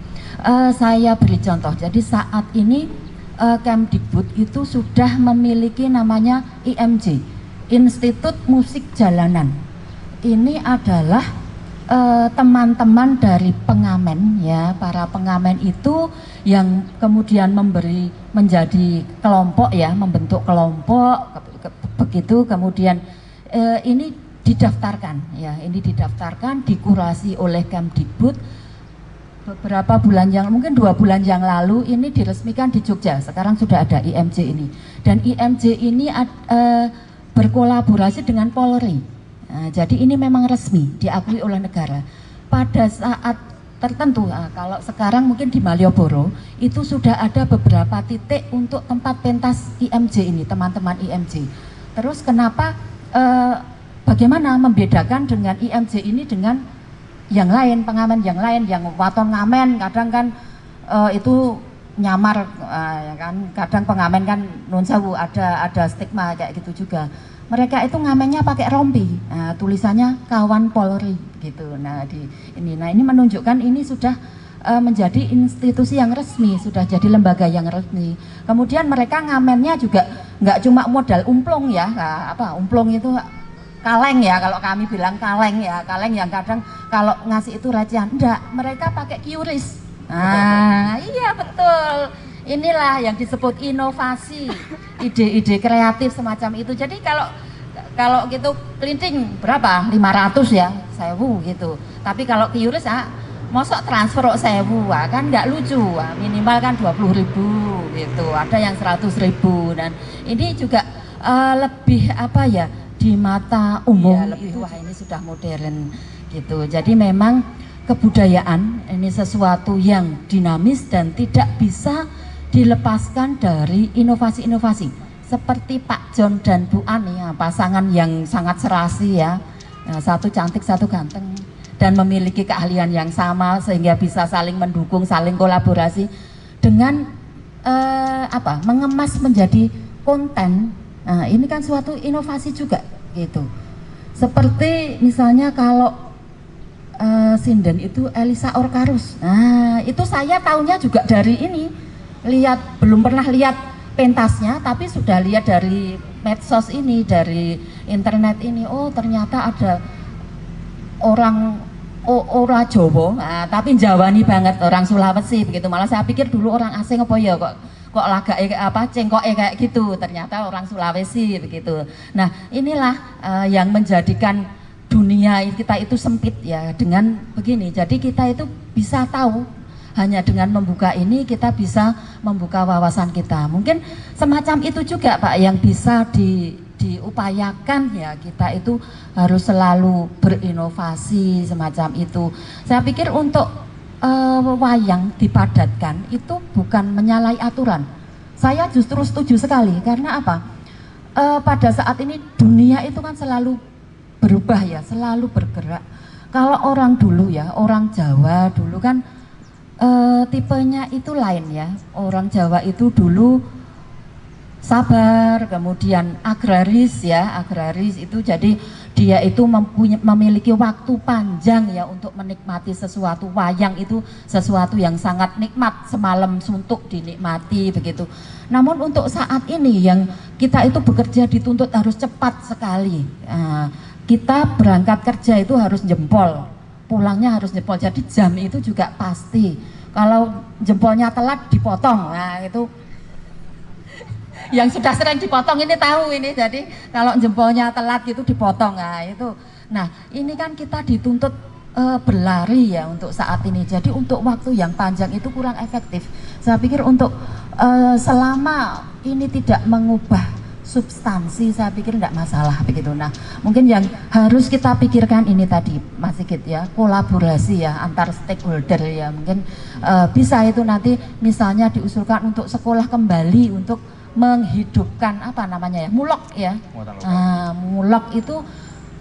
Saya beri contoh. Jadi saat ini Kemdikbud itu sudah memiliki namanya IMJ, Institut Musik Jalanan. Ini adalah teman-teman dari pengamen ya, para pengamen itu yang kemudian menjadi kelompok ya, membentuk kelompok begitu. Kemudian ini didaftarkan ya, ini didaftarkan, dikurasi oleh Kemdikbud beberapa bulan yang, mungkin 2 bulan yang lalu ini diresmikan di Jogja. Sekarang sudah ada IMJ ini, dan IMJ ini berkolaborasi dengan Polri. Nah, jadi ini memang resmi diakui oleh negara. Pada saat tertentu, kalau sekarang mungkin di Malioboro itu sudah ada beberapa titik untuk tempat pentas IMJ ini, teman-teman IMJ. Terus kenapa bagaimana membedakan dengan IMJ ini dengan yang lain, pengamen yang lain, yang waton ngamen kadang kan itu nyamar ya kan, kadang pengamen kan nun sewu ada stigma kayak gitu juga. Mereka itu ngamennya pakai rompi, tulisannya kawan Polri gitu. Nah ini menunjukkan ini sudah menjadi institusi yang resmi, sudah jadi lembaga yang resmi. Kemudian mereka ngamennya juga nggak cuma modal umplung ya, umplung itu kaleng ya, kalau kami bilang kaleng ya, kaleng yang kadang kalau ngasih itu recehan. Enggak, mereka pakai QRIS. Nah, iya betul. Inilah yang disebut inovasi, ide-ide kreatif semacam itu. Jadi kalau gitu kelinting berapa? 500 ya, 1000 gitu. Tapi kalau QRIS mosok transfer 1000, kan nggak lucu. Minimal kan 20.000 gitu. Ada yang 100.000, dan ini juga lebih apa ya, di mata umum ya, lebih, wah ini sudah modern gitu. Jadi memang kebudayaan ini sesuatu yang dinamis dan tidak bisa dilepaskan dari inovasi-inovasi seperti Pak John dan Bu Ani ya, pasangan yang sangat serasi ya, satu cantik satu ganteng dan memiliki keahlian yang sama sehingga bisa saling mendukung, saling kolaborasi dengan mengemas menjadi konten. Nah, ini kan suatu inovasi juga gitu. Seperti misalnya kalau sinden itu Elisa Orkarus. Nah, itu saya tahunya juga dari ini. Belum pernah lihat pentasnya, tapi sudah lihat dari medsos ini, dari internet ini. Oh, ternyata ada orang Jawa, tapi Jawani banget, orang Sulawesi begitu. Malah saya pikir dulu orang asing apa ya, kok lagak cengkok kayak gitu, ternyata orang Sulawesi begitu. Nah inilah yang menjadikan dunia kita itu sempit ya dengan begini. Jadi kita itu bisa tahu hanya dengan membuka ini, kita bisa membuka wawasan kita. Mungkin semacam itu juga Pak yang bisa diupayakan ya, kita itu harus selalu berinovasi semacam itu. Saya pikir untuk wayang dipadatkan itu bukan menyalahi aturan. Saya justru setuju sekali, karena apa? Pada saat ini dunia itu kan selalu berubah ya, selalu bergerak. Kalau orang dulu ya, orang Jawa dulu kan tipenya itu lain ya. Orang Jawa itu dulu sabar, kemudian agraris ya, agraris itu jadi dia itu memiliki waktu panjang ya untuk menikmati sesuatu. Wayang itu sesuatu yang sangat nikmat, semalam suntuk dinikmati begitu. Namun untuk saat ini yang kita itu bekerja dituntut harus cepat sekali. Kita berangkat kerja itu harus jempol, pulangnya harus jempol. Jadi jam itu juga pasti. Kalau jempolnya telat dipotong. Nah itu yang sudah sering dipotong ini tahu ini. Jadi kalau jempolnya telat gitu dipotong. Nah itu. Nah ini kan kita dituntut berlari ya untuk saat ini. Jadi untuk waktu yang panjang itu kurang efektif. Saya pikir untuk selama ini tidak mengubah substansi, saya pikir tidak masalah begitu. Nah mungkin yang harus kita pikirkan ini tadi Mas Sigit ya, kolaborasi ya antar stakeholder ya. Mungkin bisa itu nanti misalnya diusulkan untuk sekolah kembali untuk menghidupkan apa namanya ya, mulok ya. Mulok itu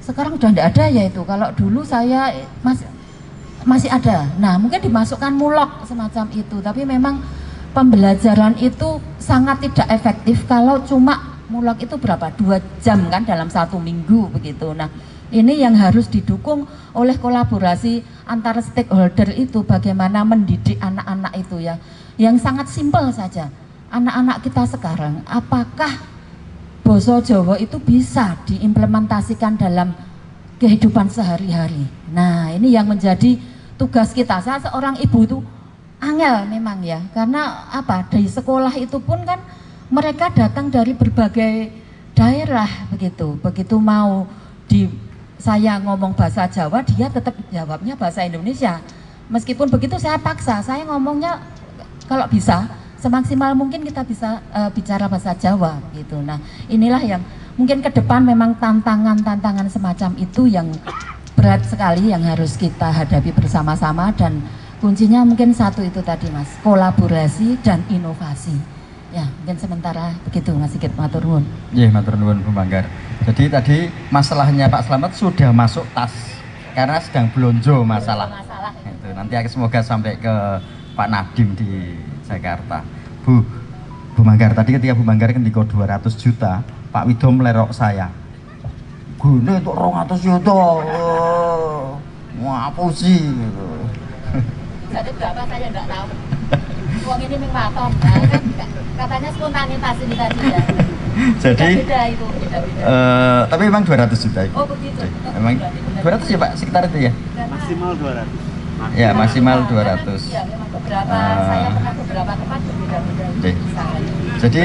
sekarang udah tidak ada ya itu. Kalau dulu saya masih ada. Nah mungkin dimasukkan mulok semacam itu. Tapi memang pembelajaran itu sangat tidak efektif kalau cuma mulok itu berapa? 2 jam kan dalam 1 minggu begitu. Nah ini yang harus didukung oleh kolaborasi antara stakeholder itu, bagaimana mendidik anak-anak itu ya. Yang sangat simpel saja. Anak-anak kita sekarang, apakah basa Jawa itu bisa diimplementasikan dalam kehidupan sehari-hari? Nah ini yang menjadi tugas kita. Saya seorang ibu itu angel memang ya, karena apa, dari sekolah itu pun kan mereka datang dari berbagai daerah begitu. Begitu mau saya ngomong bahasa Jawa, dia tetap jawabnya bahasa Indonesia. Meskipun begitu saya paksa, saya ngomongnya kalau bisa semaksimal mungkin kita bisa bicara bahasa Jawa gitu. Nah inilah yang mungkin ke depan memang tantangan semacam itu yang berat sekali yang harus kita hadapi bersama-sama, dan kuncinya mungkin satu itu tadi Mas, kolaborasi dan inovasi. Ya mungkin sementara begitu Mas Sigit, matur nuwun.
Iya matur nuwun Bu Manggar. Jadi tadi masalahnya Pak Slamet sudah masuk tas karena sedang belonjo masalah. Itu nanti semoga sampai ke Pak Nadiem di Jakarta. Bu Manggar, tadi ketika Bu Manggar kan dikode 200 juta, Pak Wido melerok saya. Gune untuk 200 juta. Apa sih gitu.
Jadi berapa saya enggak tahu. Uang ini mengmaton. Nah, kan katanya spontanitas ini tadi ya.
Jadi
beda itu, beda.
Tapi memang 200 juta itu.
Oh begitu.
Memang 200 ya Pak, sekitar itu ya?
Maksimal 200.
Ya maksimal 200.
Ya, memang beberapa saya pernah beberapa tempat berbeda-beda.
Jadi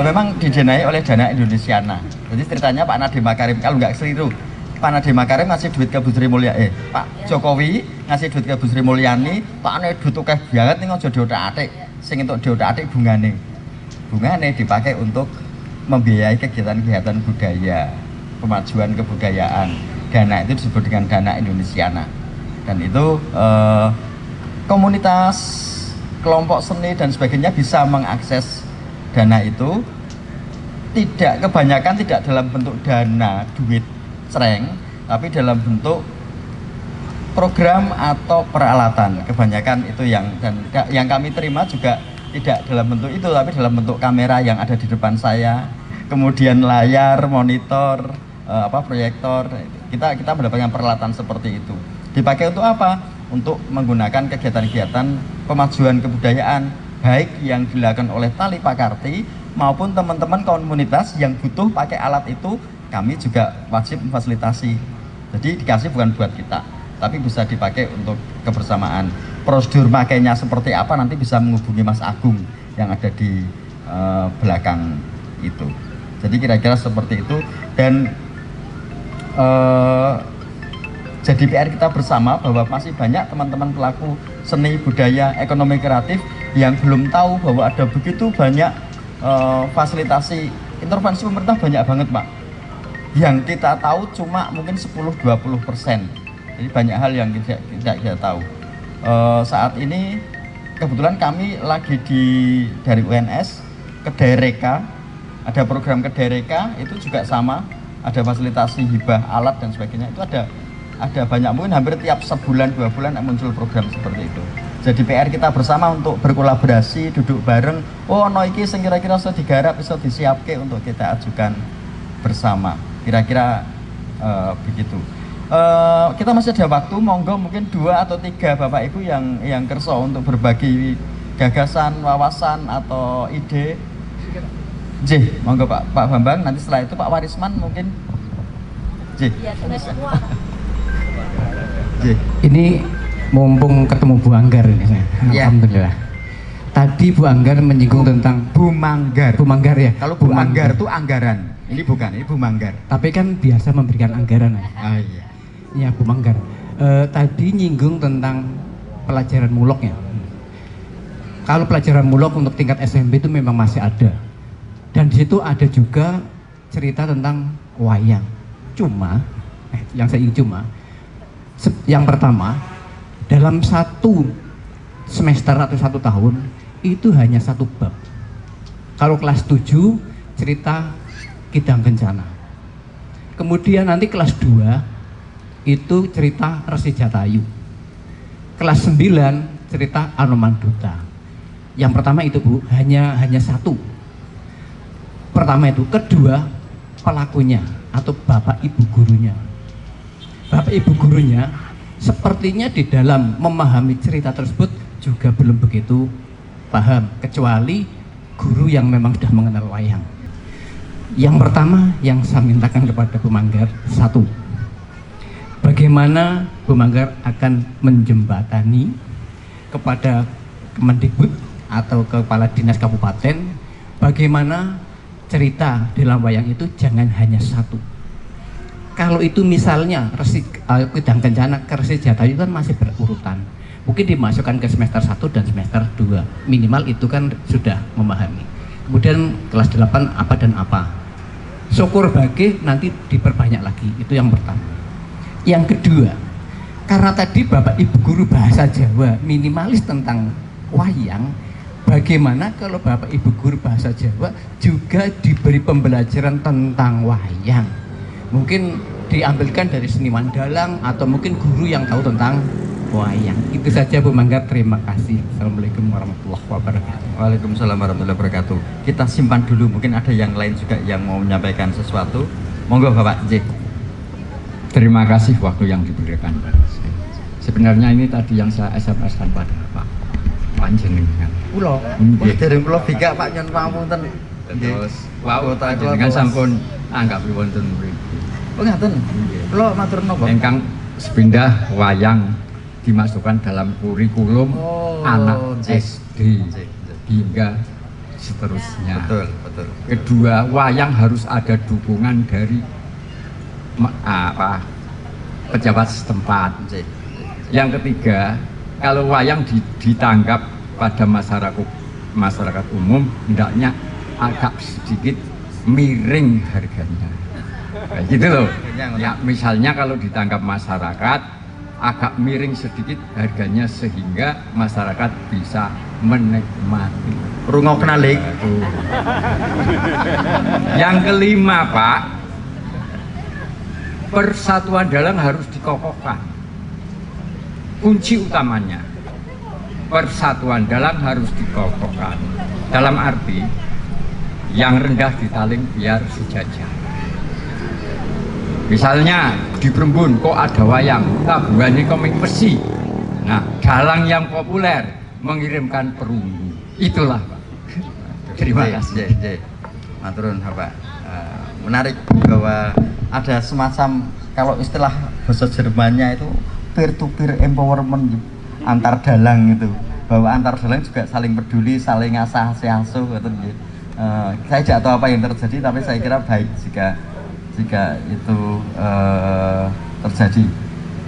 memang didanai oleh Dana Indonesiana. Jadi ceritanya Pak Nadiem Makarim, kalau nggak keliru, Pak Nadiem Makarim ngasih duit ke Bu Sri Mulyani, Pak Jokowi ngasih duit ke Bu Sri Mulyani, Pak Ane duit akeh banget ning aja diotak-atik. Sing entuk diotak-atik bungane. Bungane dipakai untuk membiayai kegiatan-kegiatan budaya, kemajuan kebudayaan. Dana itu disebut dengan Dana Indonesiana. Dan itu komunitas, kelompok seni dan sebagainya bisa mengakses dana itu, kebanyakan tidak dalam bentuk dana duit cereng, tapi dalam bentuk program atau peralatan. Kebanyakan itu yang kami terima juga tidak dalam bentuk itu, tapi dalam bentuk kamera yang ada di depan saya, kemudian layar, monitor, proyektor. Kita mendapatkan peralatan seperti itu. Dipakai untuk apa? Untuk menggunakan kegiatan-kegiatan pemajuan kebudayaan, baik yang dilakukan oleh Tali Pakarti maupun teman-teman komunitas yang butuh pakai alat itu, kami juga wajib memfasilitasi. Jadi dikasih bukan buat kita, tapi bisa dipakai untuk kebersamaan. Prosedur makainya seperti apa nanti bisa menghubungi Mas Agung yang ada di belakang itu. Jadi kira-kira seperti itu. Dan jadi PR kita bersama bahwa masih banyak teman-teman pelaku seni, budaya, ekonomi kreatif yang belum tahu bahwa ada begitu banyak fasilitasi intervensi pemerintah, banyak banget Pak. Yang kita tahu cuma mungkin 10-20%. Jadi banyak hal yang tidak kita tahu. Saat ini kebetulan kami lagi dari UNS ke Dereka, ada program ke Dereka, itu juga sama, ada fasilitasi hibah alat dan sebagainya. Itu ada banyak, mungkin hampir tiap sebulan 2 bulan muncul program seperti itu. Jadi PR kita bersama untuk berkolaborasi, duduk bareng. Oh, no iki sing kira-kira bisa digarap, bisa disiapke untuk kita ajukan bersama. Kira-kira begitu. Kita masih ada waktu, monggo mungkin 2 atau 3 Bapak Ibu yang kerso untuk berbagi gagasan, wawasan atau ide. Monggo Pak Bambang, nanti setelah itu Pak Warisman mungkin.
Ini mumpung ketemu Bu Anggar ini, alhamdulillah. Tadi Bu Anggar menyinggung tentang
Bu Manggar ya.
Kalau
Bu Manggar itu anggaran, ini bukan, ini Bu Manggar.
Tapi kan biasa memberikan anggaran ya.
Iya.
Ya Bu Manggar. Tadi nyinggung tentang pelajaran mulok ya. Kalau pelajaran mulok untuk tingkat SMP itu memang masih ada. Dan di situ ada juga cerita tentang wayang. Cuma, yang pertama, dalam 1 semester atau 1 tahun itu hanya 1 bab. Kalau kelas 7 cerita Kidang Kencana. Kemudian nanti kelas 2 itu cerita Resi Jatayu. Kelas 9 cerita Anoman Duta. Yang pertama itu Bu, hanya 1. Pertama itu, kedua pelakunya atau bapak ibu gurunya. Bapak ibu gurunya sepertinya di dalam memahami cerita tersebut juga belum begitu paham, kecuali guru yang memang sudah mengenal wayang. Yang pertama yang saya mintakan kepada Bu Manggar, 1, bagaimana Bu Manggar akan menjembatani kepada Kemendikbud atau kepala dinas kabupaten, bagaimana cerita dalam wayang itu jangan hanya 1. Kalau itu misalnya Kidang Kencana ke Resi Jatayu kan masih berurutan, mungkin dimasukkan ke semester 1 dan semester 2, minimal itu kan sudah memahami. Kemudian kelas 8 apa dan apa, syukur bagi nanti diperbanyak lagi. Itu yang pertama. Yang kedua, karena tadi Bapak Ibu guru bahasa Jawa minimalis tentang wayang, bagaimana kalau Bapak Ibu guru bahasa Jawa juga diberi pembelajaran tentang wayang? Mungkin diambilkan dari seniman dalang atau mungkin guru yang tahu tentang wayang. Itu saja Bu Manggar, terima kasih. Assalamualaikum warahmatullahi wabarakatuh.
Waalaikumsalam warahmatullahi wabarakatuh. Kita simpan dulu, mungkin ada yang lain juga yang mau menyampaikan sesuatu. Monggo Bapak J.
Terima kasih waktu yang diberikan pada saya. Sebenarnya ini tadi yang saya SMS-kan pada Pak Panjenengan.
Pulau, dari Pulau Bika Pak Nyon Pamunten.
Terus wow, panjenengan sampun anggapi wonten mriki.
Oh ngaten. Kula matur napa?
Ingkang sepindah wayang dimasukkan dalam kurikulum anak SD hingga seterusnya.
Betul.
Kedua, wayang harus ada dukungan dari pejabat setempat. Yang ketiga, kalau wayang ditanggap pada masyarakat umum, hendaknya agak sedikit miring harganya. Kayak gitu loh. Ya, misalnya kalau ditangkap masyarakat agak miring sedikit harganya sehingga masyarakat bisa menikmati.
Rungok kenalik.
Yang kelima Pak, persatuan dalang harus dikokohkan. Kunci utamanya persatuan dalang harus dikokohkan. Dalam arti yang rendah ditaling biar sejajar. Misalnya di Brembun kok ada wayang, tabuhannya komik besi. Nah, dalang yang populer mengirimkan perunggu. Itulah Pak. Terima kasih.
Maturun Bapak. Menarik bahwa ada semacam, kalau istilah bahasa Jermannya itu peer to peer empowerment antar dalang itu, bahwa antar dalang juga saling peduli, saling ngasah asuh gitu. Saya tidak tahu apa yang terjadi, tapi saya kira baik jika itu terjadi.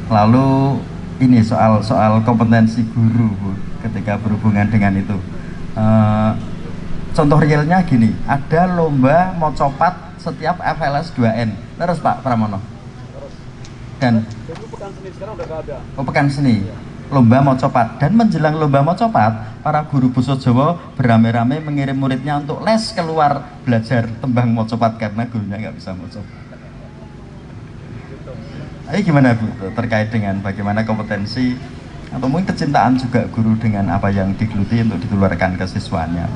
Lalu ini soal kompetensi guru Bu, ketika berhubungan dengan itu. Contoh realnya gini, ada lomba mocopat setiap FLS 2N. Terus Pak Pramono. Dan pekan seni sekarang udah nggak ada. Oh, pekan seni. Lomba mocopat, dan menjelang lomba mocopat, para guru basa Jawa beramai-ramai mengirim muridnya untuk les keluar belajar tembang mocopat karena gurunya nggak bisa mocopat. Ini gimana Bu terkait dengan bagaimana kompetensi atau mungkin kecintaan juga guru dengan apa yang digeluti untuk ditularkan ke siswanya?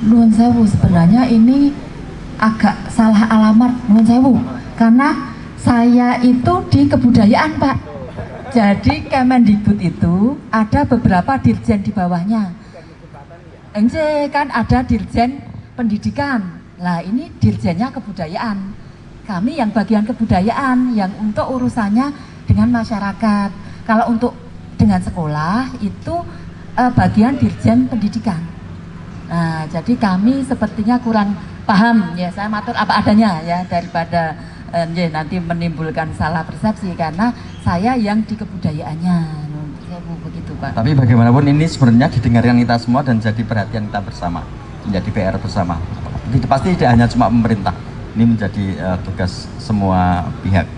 Nuwun sewu, sebenarnya ini agak salah alamat, nuwun sewu, karena Saya itu di kebudayaan, Pak. Jadi Kemendikbud itu ada beberapa dirjen di bawahnya. Kan ada dirjen pendidikan. Nah, ini dirjennya kebudayaan. Kami yang bagian kebudayaan yang untuk urusannya dengan masyarakat. Kalau untuk dengan sekolah itu bagian dirjen pendidikan. Nah, jadi kami sepertinya kurang paham ya. Saya matur apa adanya ya daripada nanti menimbulkan salah persepsi karena saya yang di kebudayaannya. Begitu, Pak.
Tapi bagaimanapun ini sebenarnya didengarkan kita semua dan jadi perhatian kita bersama, menjadi PR bersama. Pasti tidak hanya cuma pemerintah, ini menjadi tugas semua pihak.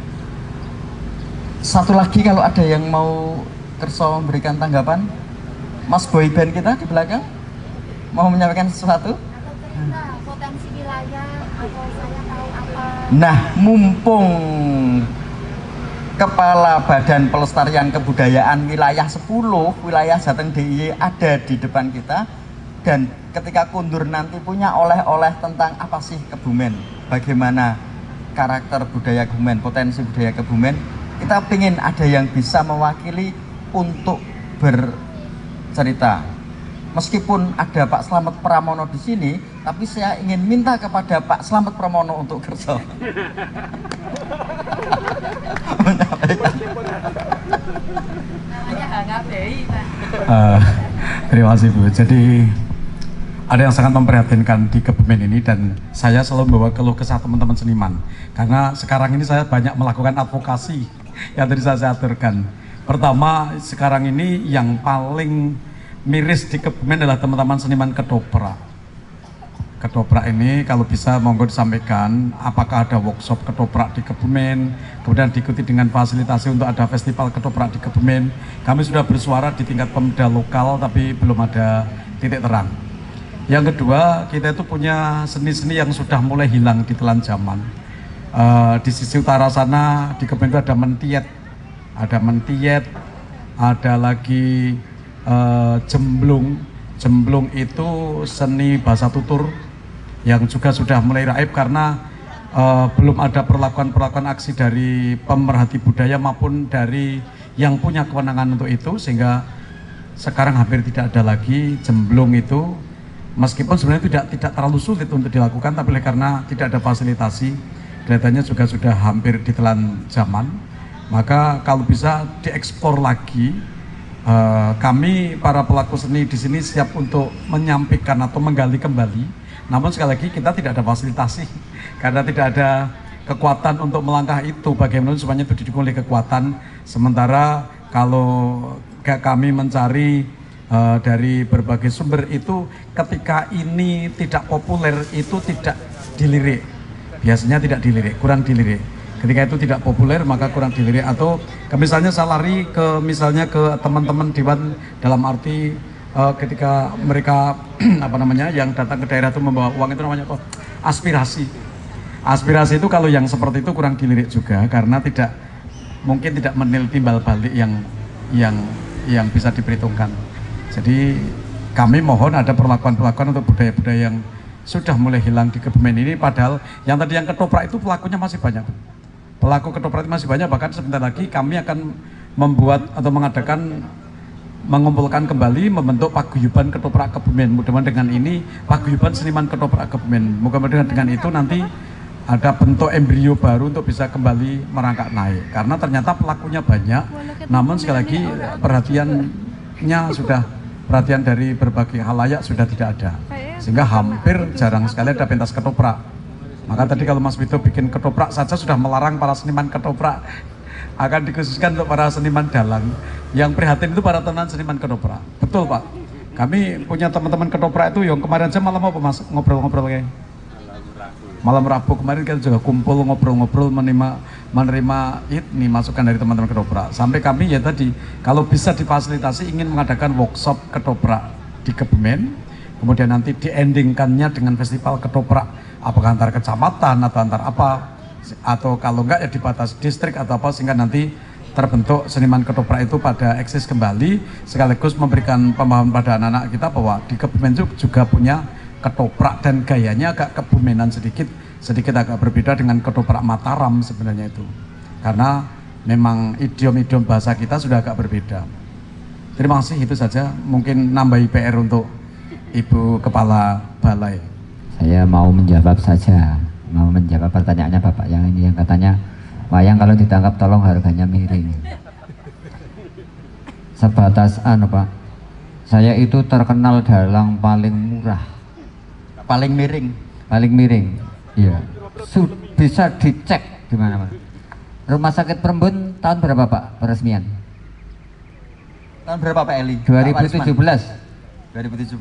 Satu lagi kalau ada yang mau kerso memberikan tanggapan, Mas boyband kita di belakang mau menyampaikan sesuatu?
Potensi wilayah atau saya tahu apa?
Nah, mumpung Kepala Badan Pelestarian Kebudayaan wilayah 10, wilayah Jateng DIY ada di depan kita, dan ketika kundur nanti punya oleh-oleh tentang apa sih Kebumen, bagaimana karakter budaya Kebumen, potensi budaya Kebumen, kita ingin ada yang bisa mewakili untuk bercerita. Meskipun ada Pak Slamet Pramono di sini, tapi saya ingin minta kepada Pak Slamet Pramono untuk kerja.
Terima kasih Bu. Jadi ada yang sangat memprihatinkan di Kebumen ini dan saya selalu membawa keluh kesah teman-teman seniman karena sekarang ini saya banyak melakukan advokasi yang tadi saya aturkan. Pertama, sekarang ini yang paling miris di Kebumen adalah teman-teman seniman ketoprak. Ketoprak ini kalau bisa monggo disampaikan apakah ada workshop ketoprak di Kebumen, kemudian diikuti dengan fasilitasi untuk ada festival ketoprak di Kebumen. Kami sudah bersuara di tingkat Pemda lokal tapi belum ada titik terang. Yang kedua, kita itu punya seni-seni yang sudah mulai hilang di telan zaman. Di sisi utara sana di Kebumen itu ada mentiet, ada lagi jemblung. Jemblung itu seni bahasa tutur yang juga sudah mulai raib karena belum ada perlakuan aksi dari pemerhati budaya maupun dari yang punya kewenangan untuk itu, sehingga sekarang hampir tidak ada lagi jemblung itu, meskipun sebenarnya tidak terlalu sulit untuk dilakukan, tapi karena tidak ada fasilitasi kelihatannya juga sudah hampir ditelan zaman. Maka kalau bisa dieksplor lagi, kami para pelaku seni di sini siap untuk menyampaikan atau menggali kembali. Namun sekali lagi kita tidak ada fasilitasi karena tidak ada kekuatan untuk melangkah itu. Bagaimana semuanya itu didukung oleh kekuatan. Sementara kalau kami mencari dari berbagai sumber itu, ketika ini tidak populer itu tidak dilirik. Biasanya tidak dilirik, kurang dilirik. Ketika itu tidak populer maka kurang dilirik, atau misalnya saya lari ke misalnya ke teman-teman Dewan dalam arti ketika mereka yang datang ke daerah itu membawa uang, itu namanya apa? Aspirasi. Aspirasi itu kalau yang seperti itu kurang dilirik juga karena mungkin tidak menilai timbal balik yang bisa diperhitungkan. Jadi kami mohon ada perlakuan-perlakuan untuk budaya-budaya yang sudah mulai hilang di Kebumen ini, padahal yang tadi yang ketoprak itu pelakunya masih banyak. Pelaku ketoprak masih banyak, bahkan sebentar lagi kami akan membuat atau mengumpulkan kembali membentuk paguyuban ketoprak Kebumen. Mudah-mudahan dengan ini paguyuban seniman ketoprak Kebumen, mudah-mudahan dengan itu nanti ada bentuk embrio baru untuk bisa kembali merangkak naik, karena ternyata pelakunya banyak, namun sekali lagi perhatian dari berbagai halayak sudah tidak ada, sehingga hampir jarang sekali ada pentas ketoprak. Maka tadi kalau Mas Vito bikin ketoprak saja sudah melarang para seniman ketoprak, akan dikhususkan untuk para seniman dalang. Yang prihatin itu para teman seniman ketoprak. Betul Pak, kami punya teman-teman ketoprak itu yang kemarin aja malam apa Mas ngobrol-ngobrol kayak malam Rabu kemarin kita juga kumpul ngobrol-ngobrol menerima ini masukan dari teman-teman ketoprak. Sampai kami ya tadi kalau bisa difasilitasi ingin mengadakan workshop ketoprak di Kebumen, kemudian nanti diendingkannya dengan festival ketoprak, apakah antar kecamatan atau antar apa, atau kalau enggak ya dibatasi distrik atau apa, sehingga nanti terbentuk seniman ketoprak itu pada eksis kembali, sekaligus memberikan pemahaman pada anak-anak kita bahwa di Kebumen juga punya ketoprak dan gayanya agak kebumenan sedikit agak berbeda dengan ketoprak Mataram sebenarnya itu. karena memang idiom-idiom bahasa kita sudah agak berbeda. Terima kasih, itu saja. Mungkin nambahi PR untuk Ibu Kepala Balai.
Saya mau menjawab saja, mau menjawab pertanyaannya Bapak yang ini, yang katanya wayang kalau ditangkap tolong harganya miring. Sebatas Pak, saya itu terkenal dalang paling murah,
paling miring,
iya. Bisa dicek di mana-mana. Rumah Sakit Perembun tahun berapa Pak peresmian?
Tahun berapa Pak Eli?
2017.
2017.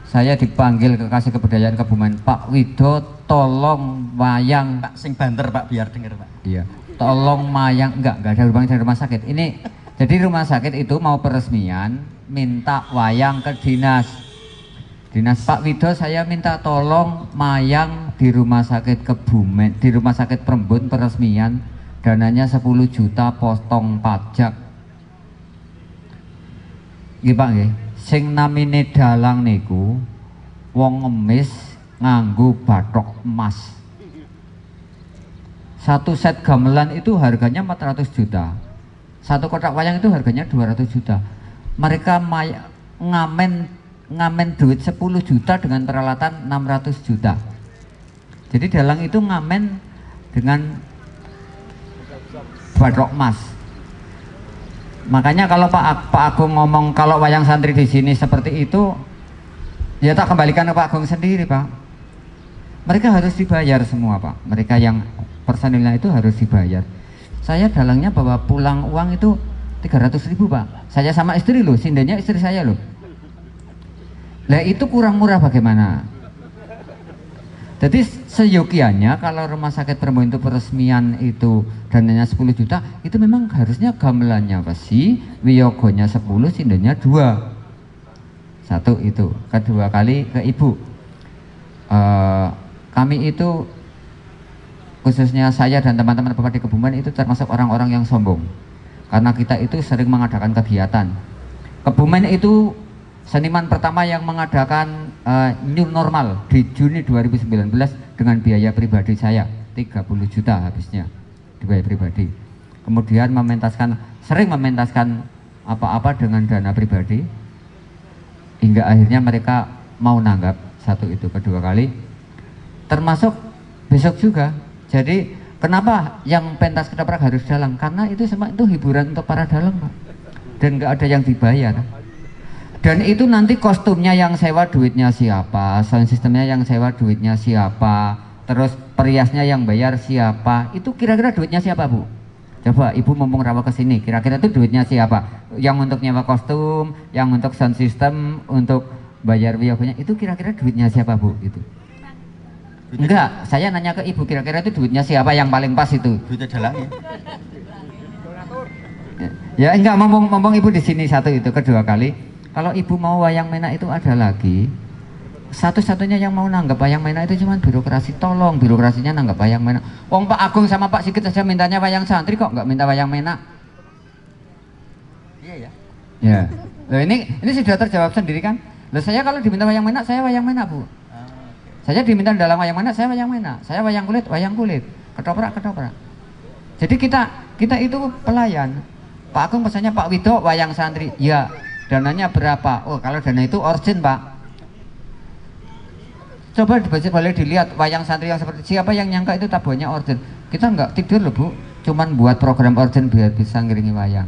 Saya dipanggil ke Kasih Kebudayaan Kebumen, Pak Wido tolong wayang
Pak sing banter Pak, biar denger Pak.
Iya, tolong wayang, enggak ada hubungan dengan rumah sakit ini. Jadi rumah sakit itu mau peresmian, minta wayang ke dinas Pak Wido, saya minta tolong wayang di Rumah Sakit Kebumen, di Rumah Sakit Perembun peresmian, dananya 10 juta potong pajak. Nggih Pak nggih, sing namine dalang niku wong ngemis nganggo bathok emas. Satu set gamelan itu harganya 400 juta. Satu kotak wayang itu harganya 200 juta. Mereka ngamen duit 10 juta dengan peralatan 600 juta. Jadi dalang itu ngamen dengan bathok emas. Makanya kalau Pak Agung ngomong kalau wayang santri di sini seperti itu, ya tak kembalikan ke Pak Agung sendiri Pak. Mereka harus dibayar semua Pak. Mereka yang personilnya itu harus dibayar. Saya dalangnya bawa pulang uang itu 300.000 Pak. Saya sama istri loh, sindennya istri saya loh. Lah itu kurang murah bagaimana? Jadi seyogianya kalau Rumah Sakit Perembun itu peresmian itu dananya 10 juta, itu memang harusnya gamelannya besi, wiyogonya 10, sindennya 2. Satu itu. Kedua kali ke Ibu, kami itu khususnya saya dan teman-teman Bapak di Kebumen itu termasuk orang-orang yang sombong, karena kita itu sering mengadakan kegiatan. Kebumen itu seniman pertama yang mengadakan new normal di Juni 2019 dengan biaya pribadi saya 30 juta habisnya di biaya pribadi. Kemudian sering mementaskan apa-apa dengan dana pribadi, hingga akhirnya mereka mau nanggap. Satu itu. Kedua kali termasuk besok juga. Jadi kenapa yang pentas ketoprak harus dalang? Karena itu semua itu hiburan untuk para dalang Pak, dan nggak ada yang dibayar. Dan itu nanti kostumnya yang sewa duitnya siapa, sound systemnya yang sewa duitnya siapa, terus periasnya yang bayar siapa, itu kira-kira duitnya siapa Bu? Coba Ibu mumpung rawa ke sini, kira-kira itu duitnya siapa? Yang untuk nyewa kostum, yang untuk sound system, untuk bayar wiyogonya, itu kira-kira duitnya siapa Bu? Itu enggak, saya nanya ke Ibu, kira-kira itu duitnya siapa yang paling pas itu?
Duitnya dalangnya.
Ya enggak, mumpung Ibu di sini. Satu itu. Kedua kali, kalau Ibu mau wayang menak itu ada lagi. Satu-satunya yang mau nanggap wayang menak itu cuma birokrasi. Tolong birokrasinya nanggap wayang menak. Wong Pak Agung sama Pak Sigit saja mintanya wayang santri, kok nggak minta wayang menak?
Iya ya.
Ya. Loh ini sudah terjawab sendiri kan? Loh saya kalau diminta wayang menak, saya wayang menak Bu. Saya diminta dalam wayang menak, saya wayang menak. Saya wayang kulit, ketoprak. Jadi kita itu pelayan. Pak Agung pesannya Pak Wido wayang santri. Ya, dananya berapa? Oh, kalau dana itu origin Pak. Coba boleh dilihat wayang santri yang seperti siapa yang nyangka itu tabuhannya origin. Kita nggak tidur loh Bu, cuman buat program origin biar bisa ngiringi wayang.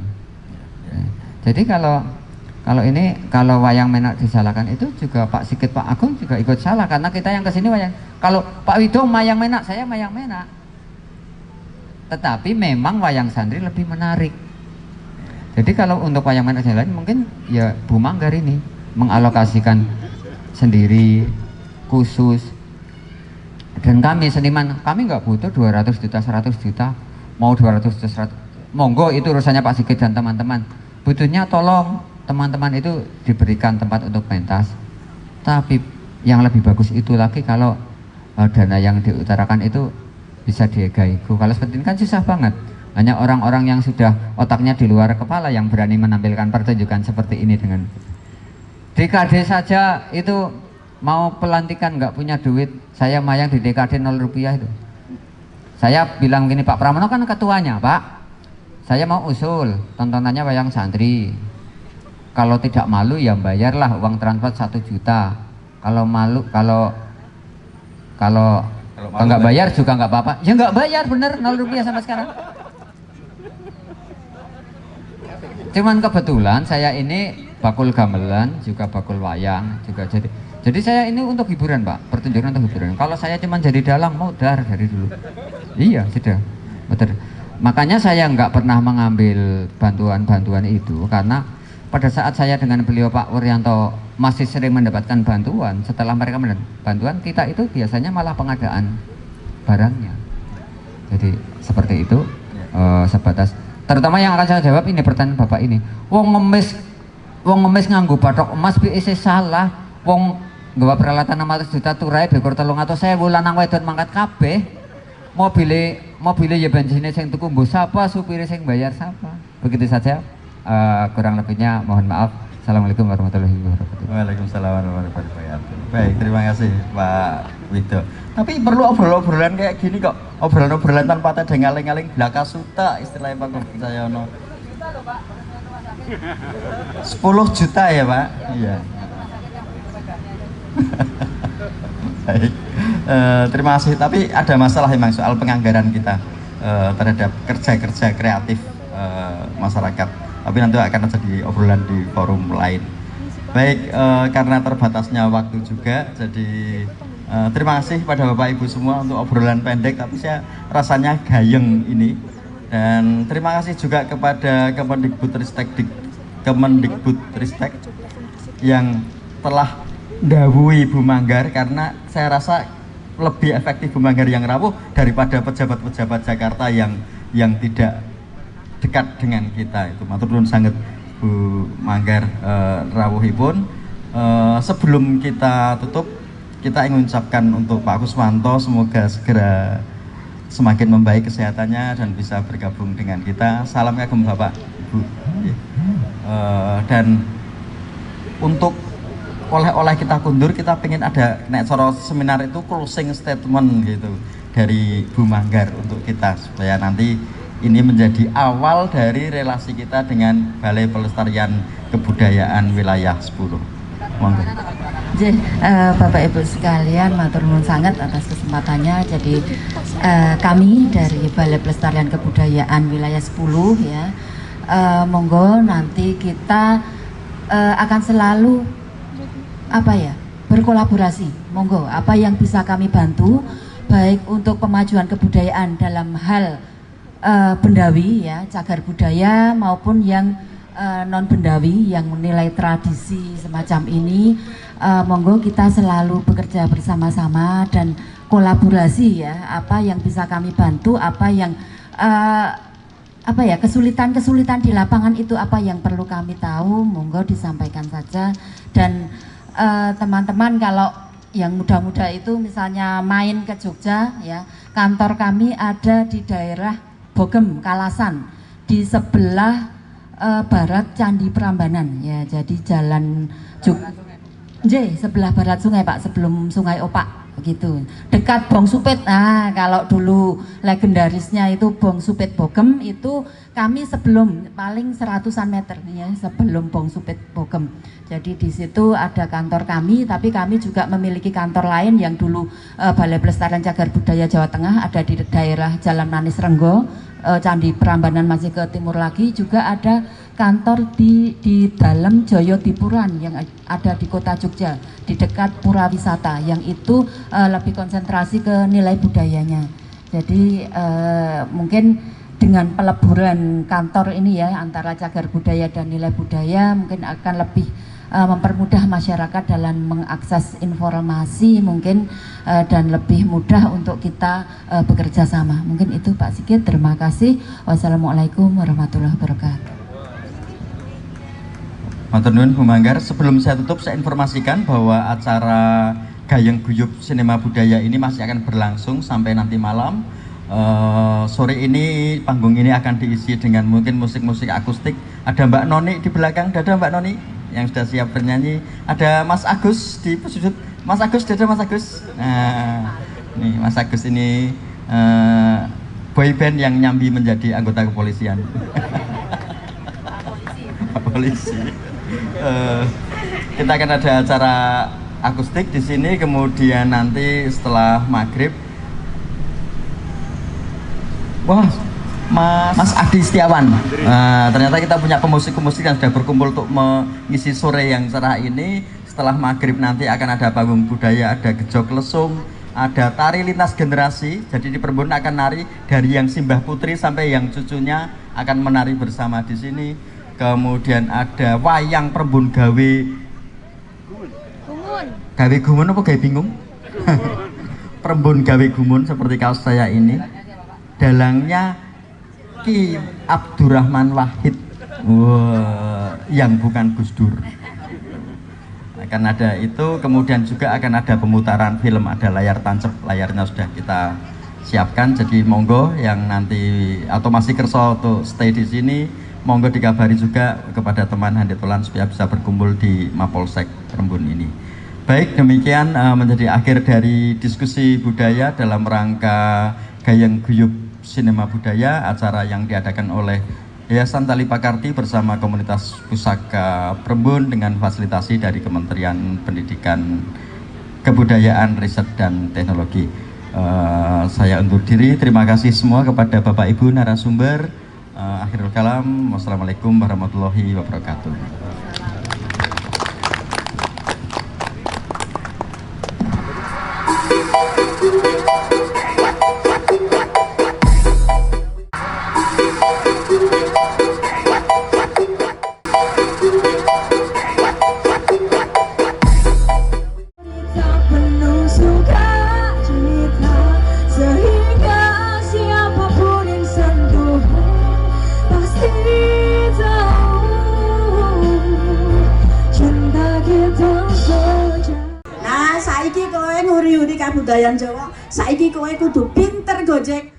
Jadi kalau wayang menak disalahkan itu juga Pak Sigit, Pak Agung juga ikut salah, karena kita yang kesini wayang. Kalau Pak Wido wayang menak, saya wayang menak. Tetapi memang wayang santri lebih menarik. Jadi kalau untuk wayang menak jalan mungkin ya Bu Manggar ini mengalokasikan sendiri khusus. Dan kami seniman, kami nggak butuh 200 juta, 100 juta, mau 200 juta, 100, monggo itu urusannya Pak Sigit dan teman-teman. Butuhnya tolong teman-teman itu diberikan tempat untuk pentas. Tapi yang lebih bagus itu lagi kalau dana yang diutarakan itu bisa diegaiku. Kalau seperti ini kan susah banget. Hanya orang-orang yang sudah otaknya di luar kepala yang berani menampilkan pertunjukan seperti ini. Dengan DKD saja itu mau pelantikan nggak punya duit. Saya mayang di DKD 0 rupiah itu. Saya bilang gini, Pak Pramono kan ketuanya, Pak. Saya mau usul tontonannya wayang santri. Kalau tidak malu ya bayarlah uang transport 1 juta. Kalau malu, kalau nggak bayar juga nggak apa-apa. Ya nggak bayar, bener, 0 rupiah sampai sekarang. Cuman kebetulan saya ini bakul gamelan, juga bakul wayang, juga jadi saya ini untuk hiburan, Pak, pertunjukan untuk hiburan. Kalau saya cuma jadi dalang, mau dar dari dulu. Iya, sudah, betul. Makanya saya nggak pernah mengambil bantuan-bantuan itu, karena pada saat saya dengan beliau Pak Wuryanto masih sering mendapatkan bantuan. Setelah mereka mendapat bantuan, kita itu biasanya malah pengadaan barangnya. Jadi seperti itu, sebatas. Terutama yang akan saya jawab ini pertanyaan Bapak ini. Wong ngemis nganggo bathok emas piye salah. Wong nggawa peralatan 600 juta turai bekur 300.000 lanang wedon mangkat kabeh. Mobile ya bensinnya sing tuku mbok sapa, supire sing bayar sapa. Begitu saja. Kurang lebihnya mohon maaf. Assalamualaikum warahmatullahi wabarakatuh.
Waalaikumsalam warahmatullahi wabarakatuh. Baik, terima kasih Pak Wido. Tapi perlu obrolan kayak gini kok. Obrolan tanpa ada ngaling-ngaling belaka suta istilahnya Pak Sayono. 10 juta ya Pak? Iya. Baik. Terima kasih. Tapi ada masalah memang soal penganggaran kita terhadap kerja-kerja kreatif masyarakat. Tapi nanti akan terjadi obrolan di forum lain. Baik, karena terbatasnya waktu juga, jadi terima kasih pada Bapak Ibu semua untuk obrolan pendek, tapi saya rasanya gayeng ini. Dan terima kasih juga kepada Kemendikbudristek yang telah ndhawuhi Bu Manggar, karena saya rasa lebih efektif Bu Manggar yang rawuh daripada pejabat-pejabat Jakarta yang tidak dekat dengan kita. Itu matur nuwun sanget Bu Manggar rawuhipun. Sebelum kita tutup, kita ingin ucapkan untuk Pak Kuswanto semoga segera semakin membaik kesehatannya dan bisa bergabung dengan kita. Salam kagum Bapak Ibu. Dan untuk oleh-oleh kita kundur, kita pengen ada nek cara seminar itu closing statement gitu dari Bu Manggar untuk kita, supaya nanti ini menjadi awal dari relasi kita dengan Balai Pelestarian Kebudayaan Wilayah 10. Monggo.
Bapak Ibu sekalian, matur nuwun sangat atas kesempatannya. Jadi kami dari Balai Pelestarian Kebudayaan Wilayah 10 ya, monggo nanti kita akan selalu berkolaborasi. Monggo apa yang bisa kami bantu, baik untuk pemajuan kebudayaan dalam hal bendawi ya, cagar budaya, maupun yang non bendawi yang menilai tradisi semacam ini. Monggo kita selalu bekerja bersama-sama dan kolaborasi ya, apa yang bisa kami bantu, apa yang kesulitan-kesulitan di lapangan itu apa yang perlu kami tahu, monggo disampaikan saja. Dan teman-teman kalau yang muda-muda itu misalnya main ke Jogja ya, kantor kami ada di daerah Bogem, Kalasan, di sebelah barat Candi Prambanan ya. Jadi jalan sebelah barat sungai Pak, sebelum Sungai Opak begitu, dekat Bong Supit. Nah, kalau dulu legendarisnya itu Bong Supit Bogem, itu kami sebelum paling 100-an meter ya, sebelum Bong Supit Bogem. Jadi di situ ada kantor kami, tapi kami juga memiliki kantor lain yang dulu Balai Pelestarian Cagar Budaya Jawa Tengah ada di daerah Jalan Manis Renggo, Candi Prambanan masih ke timur lagi. Juga ada kantor di dalam Jayadipuran yang ada di kota Jogja, di dekat Pura Wisata, yang itu lebih konsentrasi ke nilai budayanya. Jadi mungkin dengan peleburan kantor ini ya, antara cagar budaya dan nilai budaya, mungkin akan lebih mempermudah masyarakat dalam mengakses informasi mungkin, dan lebih mudah untuk kita bekerja sama. Mungkin itu Pak Sigit, terima kasih. Wassalamualaikum warahmatullahi wabarakatuh.
Matur nuwun Bu Manggar. Sebelum saya tutup, saya informasikan bahwa acara Gayeng Guyub Sinema Budaya ini masih akan berlangsung sampai nanti malam. Sore ini panggung ini akan diisi dengan mungkin musik-musik akustik. Ada Mbak Noni di belakang, dadah Mbak Noni yang sudah siap bernyanyi. Ada Mas Agus di sudut. Mas Agus, dadah Mas Agus. Nah, nih Mas Agus ini boyband yang nyambi menjadi anggota kepolisian. Polisi. Kita akan ada acara akustik di sini, kemudian nanti setelah maghrib, wah, Mas Adi Setiawan. Ternyata kita punya pemusik-pemusik yang sudah berkumpul untuk mengisi sore yang cerah ini. Setelah maghrib nanti akan ada panggung budaya, ada gejok lesung, ada tari lintas generasi. Jadi di Perbun akan nari dari yang simbah putri sampai yang cucunya akan menari bersama di sini. Kemudian ada wayang Perbun gawe gumun apa gawe bingung? Perbun gawe gumun seperti kaos saya ini. Dalangnya Ki Abdurrahman Wahid, yang bukan Gus Dur. Akan ada itu, kemudian juga akan ada pemutaran film, ada layar tancap, layarnya sudah kita siapkan. Jadi monggo yang nanti atau masih kerso untuk stay di sini, monggo dikabari juga kepada teman Handetolan supaya bisa berkumpul di Mapolsek Rembun ini. Baik, demikian menjadi akhir dari diskusi budaya dalam rangka Gayeng Guyub Sinema Budaya, acara yang diadakan oleh Yayasan Tali Pakarti bersama komunitas Pusaka Prembun dengan fasilitasi dari Kementerian Pendidikan, Kebudayaan, Riset, dan Teknologi. Saya undur diri, terima kasih semua kepada Bapak Ibu narasumber. Akhirul kalam, wassalamualaikum warahmatullahi wabarakatuh.
Nguri-uri kabudayan Jawa, saiki kowe kudu pinter gojek.